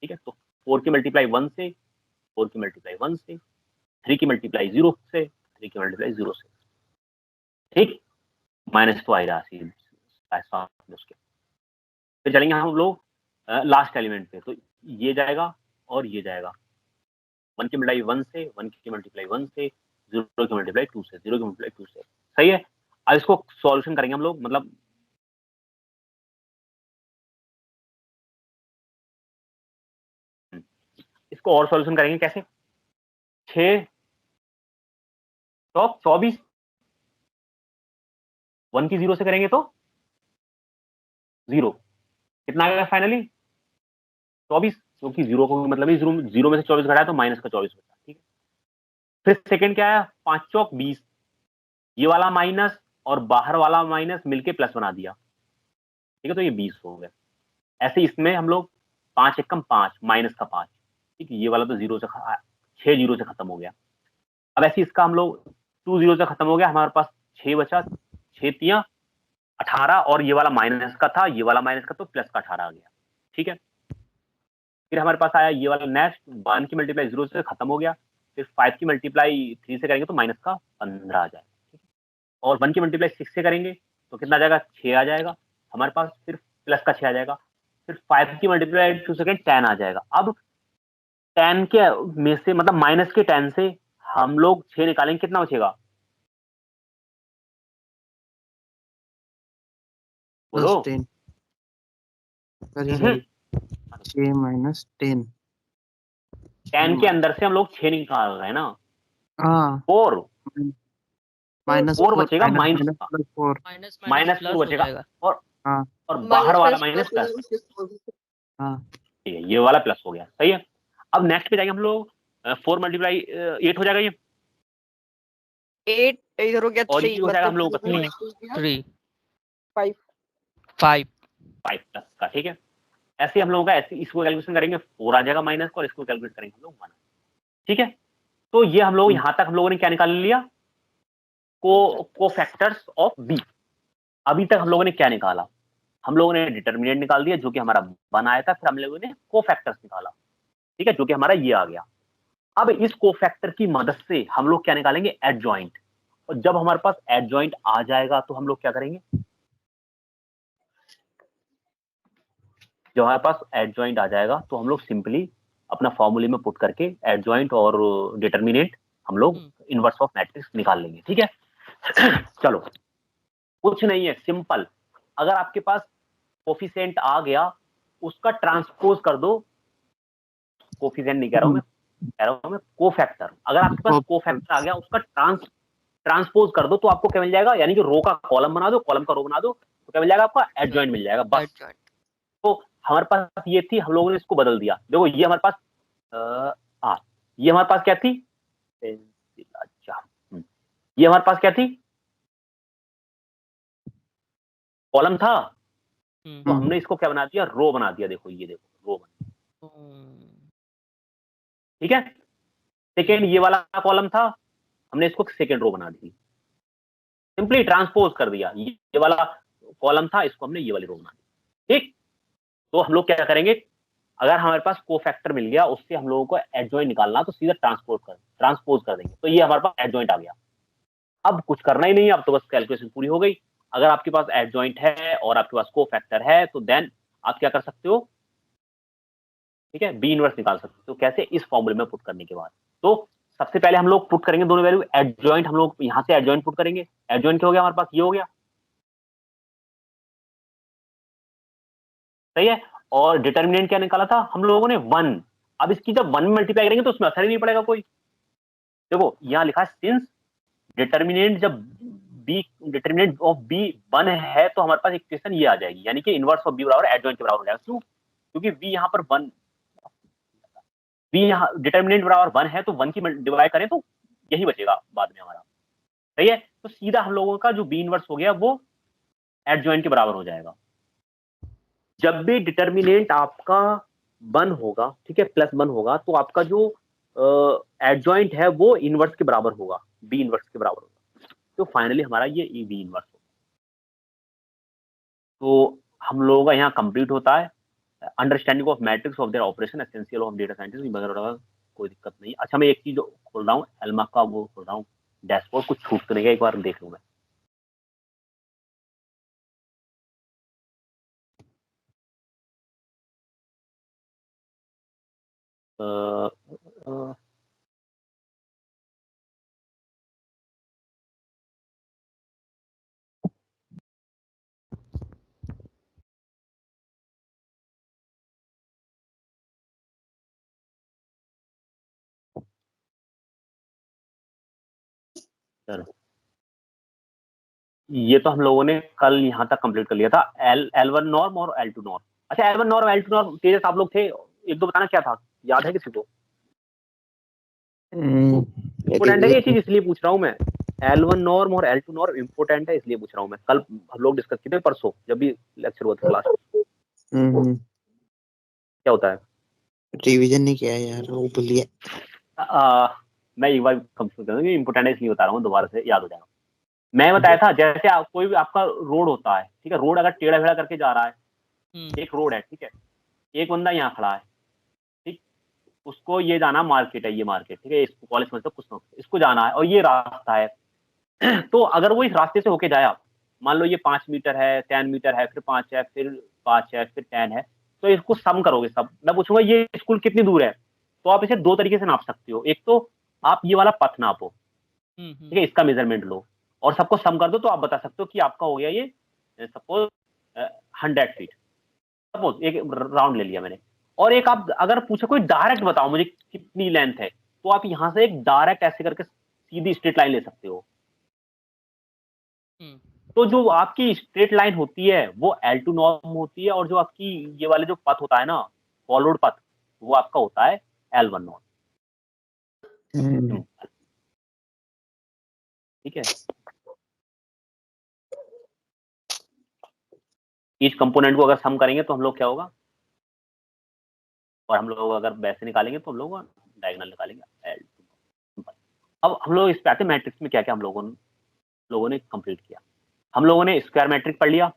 ठीक है, तो 4 की मल्टीप्लाई 1 से, 4 की मल्टीप्लाई 1 से, 3 की मल्टीप्लाई 0 से, 3 की मल्टीप्लाई 0 से। ठीक, माइनस तो आएगा उसके। फिर चलेंगे हम लोग लास्ट एलिमेंट पे, तो ये जाएगा और ये जाएगा, 1 की मल्टीप्लाई 1 से, 1 की मल्टीप्लाई 1 से, 0 की मल्टीप्लाई 2 से, 0 की मल्टीप्लाई 2 से। सही है, अब इसको सॉल्यूशन करेंगे हम लोग, मतलब इसको और सॉल्यूशन करेंगे कैसे? 6 24, 1 की 0 से करेंगे तो 0, कितना आएगा फाइनली? 24, क्योंकि 0 को मतलब 0 में से 24 घटाया तो माइनस का 24 बचा। ठीक है, फिर सेकंड क्या आया? 5 चौक 20, ये वाला माइनस और बाहर वाला माइनस मिलके प्लस बना दिया। ठीक है, तो ये 20 हो गया। ऐसे इसमें हम लोग 5 एकम 5 माइनस का 5, ठीक है, ये वाला तो 0 से 6 0 से खत्म हो गया। अब ऐसे इसका हम लोग 2 0 से खत्म हो गया, हमारे पास 6 बचा, 6 3 18, और ये वाला माइनस का था, ये वाला माइनस का, तो प्लस का 18 आ गया। ठीक है, फिर हमारे पास आया ये वाला नेक्स्ट, 1 की मल्टीप्लाई 0 से खत्म हो गया, फिर 5 की मल्टीप्लाई 3 से करेंगे तो माइनस का 15 आ जाएगा। ठीक है, और 1 की मल्टीप्लाई 6 से करेंगे तो कितना आ जाएगा? 6 आ जाएगा हमारे पास, फिर प्लस का 6 आ जाएगा, फिर 5 की मल्टीप्लाई 2 से 10 आ जाएगा। अब 10 के में से, मतलब माइनस के 10 से हम लोग 6 निकालेंगे, कितना बचेगा? बोलो। 10 सॉरी 6 माइनस 10, 10 के अंदर से हम लोग 6 निकाल रहे हैं ना, हाँ 4 माइनस 4 बचेगा, माइनस का प्लस 4, माइनस 4 बचेगा, और हाँ और बाहर वाला माइनस प्लस। हाँ ठीक है, ये वाला प्लस हो गया। सही है, अब नेक्स्ट पे जाएंगे हम लोग, 4 मल्टीप्लाई 8 हो जाएगा ये, 8 इधर हो गया, और 3 ये हो जाएगा हम लोगों का 3 5 5 5 प्लस का। ठीक है, ऐसे हम लोगों का, ऐसे इसको कैलकुलेशन करेंगे 4 आ जाएगा माइनस का, और इसको कैलकुलेट करेंगे हम लोग 1। ठीक है, तो ये हम लोग यहां तक हम लोगों ने क्या निकाल लिया? को फैक्टर्स ऑफ बी। अभी तक हम लोगों ने क्या निकाला? हम लोगों ने डिटर्मिनेंट निकाल दिया जो कि हमारा 1 आया था, फिर हम लोगों ने को फैक्टर्स निकाला, ठीक है, जो कि हमारा ये आ गया। अब इस को फैक्टर की मदद से हम लोग क्या निकालेंगे? एडजॉइंट। और जब हमारे पास एडजॉइंट आ जाएगा तो हम लोग क्या करेंगे? जब हमारे पास एडजॉइंट आ जाएगा तो हम लोग सिंपली अपना फॉर्मूले में पुट करके एडजॉइंट और डिटर्मिनेंट हम लोग इनवर्स ऑफ मैट्रिक्स निकाल लेंगे। ठीक है, चलो, कुछ नहीं है, सिंपल। अगर आपके पास कोफिशिएंट आ गया, उसका ट्रांसपोज कर दो। कोफिशिएंट नहीं कह रहा हूं मैं, कह रहा हूं मैं कोफैक्टर। अगर आपके पास कोफैक्टर आ गया, उसका ट्रांसपोज कर दो, तो आपको क्या मिल जाएगा? यानी कि रो का कॉलम बना दो, कॉलम का रो बना दो, तो क्या मिल जाएगा? आपका एडजॉइंट मिल जाएगा, बस। तो हमारे पास ये थी, हम लोगों ने इसको बदल दिया। देखो, ये हमारे पास ये हमारे पास क्या थी? ये हमारे पास क्या थी? कॉलम था, तो हमने इसको क्या बना दिया? रो बना दिया। देखो, ये देखो, रो बना। ठीक है, सेकेंड ये वाला कॉलम था, हमने इसको सेकेंड रो बना दी, सिंपली ट्रांसपोज कर दिया। ये वाला कॉलम था, इसको हमने ये वाली रो बना दी। ठीक, तो हम लोग क्या करेंगे? अगर हमारे पास कोफैक्टर मिल गया, उससे हम लोगों को एडजॉइंट निकालना, तो सीधा ट्रांसपोज कर देंगे, तो ये हमारे पास एडजॉइंट आ गया। अब कुछ करना ही नहीं, अब तो बस कैलकुलेशन पूरी हो गई। अगर आपके पास एडजॉइंट है और आपके पास कोफैक्टर है, तो देन आप क्या कर सकते हो? ठीक है, बी इनवर्स निकाल सकते हो। कैसे? इस फॉर्मूले में पुट करने के बाद। तो सबसे पहले हम लोग पुट करेंगे दोनों वैल्यू, एडजॉइंट हम लोग यहाँ से एडजॉइंट पुट करेंगे। एडजॉइंट क्या हो गया हमारे पास, ये हो गया, सही है। और डिटर्मिनेंट क्या निकाला था हम लोगों ने, 1। अब इसकी जब 1 में मल्टीप्लाई करेंगे तो उसमें असर ही नहीं पड़ेगा कोई। देखो यहाँ लिखा है सिंस डिटर्मिनेंट जब बी, डिटर्मिनेंट ऑफ बी 1 है तो हमारे पास इक्वेशन ये आ जाएगी, यानी कि इनवर्स ऑफ बी बराबर एडजॉइंट के बराबर हो जाएगा। क्यों? क्योंकि बी यहाँ पर 1, बी यहाँ डिटर्मिनेंट बराबर 1 है तो 1 की डिवाइड करें तो यही बचेगा बाद में हमारा, सही है। तो सीधा हम लोगों का जो बी इनवर्स हो गया वो एडजॉइंट के बराबर हो जाएगा। जब भी डिटर्मिनेंट आपका 1 होगा, ठीक है, +1 होगा, तो आपका जो एडजॉइंट है वो इनवर्स के बराबर होगा, बी इनवर्स के बराबर होगा। तो फाइनली हमारा ये बी इनवर्स होगा। तो हम लोगों का यहाँ कंप्लीट होता है understanding of matrix of their operation essential of data scientist वगैरह, कोई दिक्कत नहीं। अच्छा मैं एक चीज खोल रहा हूँ, एल्मा का वो खोल रहा हूँ डैशबोर्ड, कुछ छूट तो नहीं गया, एक बार देख लूँ मैं। चलो ये तो हम लोगों ने कल यहाँ तक कंप्लीट कर लिया था, L1 नॉर्म और L2 नॉर्म। अच्छा L1 नॉर्म L2 नॉर्म तेजस आप लोग थे, एक दो बताना क्या था, याद है किसी को? इम्पोर्टेंट है ये चीज, इसलिए पूछ रहा हूँ मैं। L1 नॉर्म और L2 नॉर्म इम्पोर्टेंट है इसलिए पूछ रहा हूँ मैं। कल हम लोग डिस्कस किए थे परसों जब भी लेक्चर हुआ था क्लास में। क्या होता है? रिवीजन नहीं किया यार, वो भूलिए। मैं एक बार कंफ्यूज कर दूं, इम्पोर्टेंट है इसलिए बता रहा हूँ, दोबारा से याद हो जाएगा। मैं बताया था जैसे कोई भी आपका रोड होता है, ठीक है, रोड अगर टेढ़ा भेड़ा करके जा रहा है, एक रोड है, ठीक है, एक बंदा यहाँ खड़ा है, ठीक, उसको ये जाना मार्केट है, ये मार्केट, ठीक है, इसको कॉलेज में कुछ ना इसको जाना है और ये रास्ता है। तो अगर वो इस रास्ते से होके जाया, मान लो ये 5 मीटर है, 10 मीटर है, फिर 5 है, फिर 5 है, फिर 10 है, तो इसको सम करोगे सब। मैं पूछूंगा ये स्कूल कितनी दूर है, तो आप इसे दो तरीके से नाप सकते हो। एक तो आप ये वाला पथ नापो, ठीक है, इसका मेजरमेंट लो और सबको सम कर दो, तो आप बता सकते हो कि आपका हो गया ये सपोज 100 फीट, सपोज एक राउंड ले लिया मैंने। और एक आप अगर पूछो कोई डायरेक्ट बताओ मुझे कितनी लेंथ है, तो आप यहां से एक डायरेक्ट ऐसे करके सीधी स्ट्रेट लाइन ले सकते हो। तो जो आपकी स्ट्रेट लाइन होती है वो L2 नॉर्म होती है, और जो आपकी ये वाले जो पथ होता है ना, फॉलोड पथ, वो आपका होता है L1 नॉर्म। ठीक है, ईच कंपोनेंट को अगर सम करेंगे तो हम लोग क्या होगा, और हम लोग अगर वैसे निकालेंगे तो हम लोग डायगोनल निकालेंगे L2। अब हम लोग इस पे आते हैं, मैट्रिक्स में क्या क्या हम लोगों ने कंप्लीट किया। हम लोगों ने स्क्वायर मैट्रिक पढ़ लिया,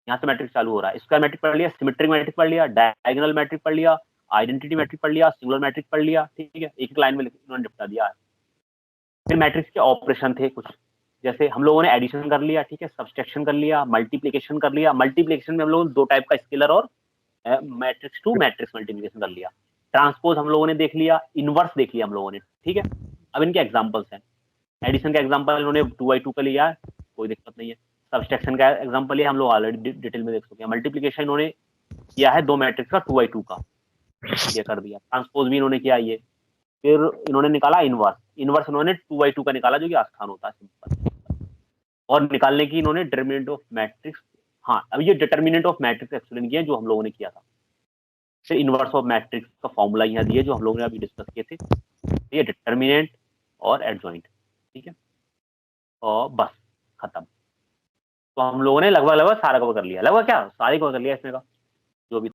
यहाँ से मैट्रिक चालू हो रहा है, स्क्वायर मैट्रिक पढ़ लिया, सिमेट्रिक मैट्रिक पढ़ लिया, डायगोनल मैट्रिक पढ़ लिया, आइडेंटिटी मैट्रिक पढ़ लिया, सिंगुलर मैट्रिक पढ़ लिया, ठीक है, एक एक लाइन में इन्होंने निपटा दिया है। फिर मैट्रिक्स के ऑपरेशन थे कुछ, जैसे हम लोगों ने एडिशन कर लिया, ठीक है, सब्सट्रैक्शन कर लिया, मल्टीप्लिकेशन कर लिया। मल्टीप्लिकेशन में हम लोग दो टाइप का, स्केलर और मैट्रिक्स टू मैट्रिक्स मल्टीप्लिकेशन कर लिया। ट्रांसपोज हम लोगों ने देख लिया, इनवर्स देख लिया हम लोगों ने, ठीक है। अब इनके एग्जाम्पल्स हैं। एडिशन का एग्जाम्पल इन्होंने 2x2 का लिया है, कोई दिक्कत नहीं है। सब्सट्रैक्शन का एग्जाम्पल ये हम लोग ऑलरेडी डिटेल में देख चुके हैं। मल्टीप्लिकेशन इन्होंने किया है दो मैट्रिक्स का 2x2 का, ये कर दिया। ट्रांसपोज भी इन्होंने किया ये। फिर इन्होंने निकाला इनवर्स, इनवर्स इन्होंने 2x2 का निकाला जो कि आसान होता है, सिंपल। और निकालने की इन्होंने डिटरमिनेंट ऑफ मैट्रिक्स, हाँ अब ये डिटरमिनेंट ऑफ मैट्रिक्स एक्सप्लेन किया जो हम लोगों ने किया था। फिर इनवर्स ऑफ मैट्रिक्स का फॉर्मूला यहाँ दिए जो हम लोगों ने अभी डिस्कस किए थे, ये डिटरमिनेंट और एडजॉइंट, ठीक है, और बस खत्म। तो हम लोगों ने लगभग सारा कवर कर लिया, लगभग क्या सारे कवर कर लिया इसमें का जो भी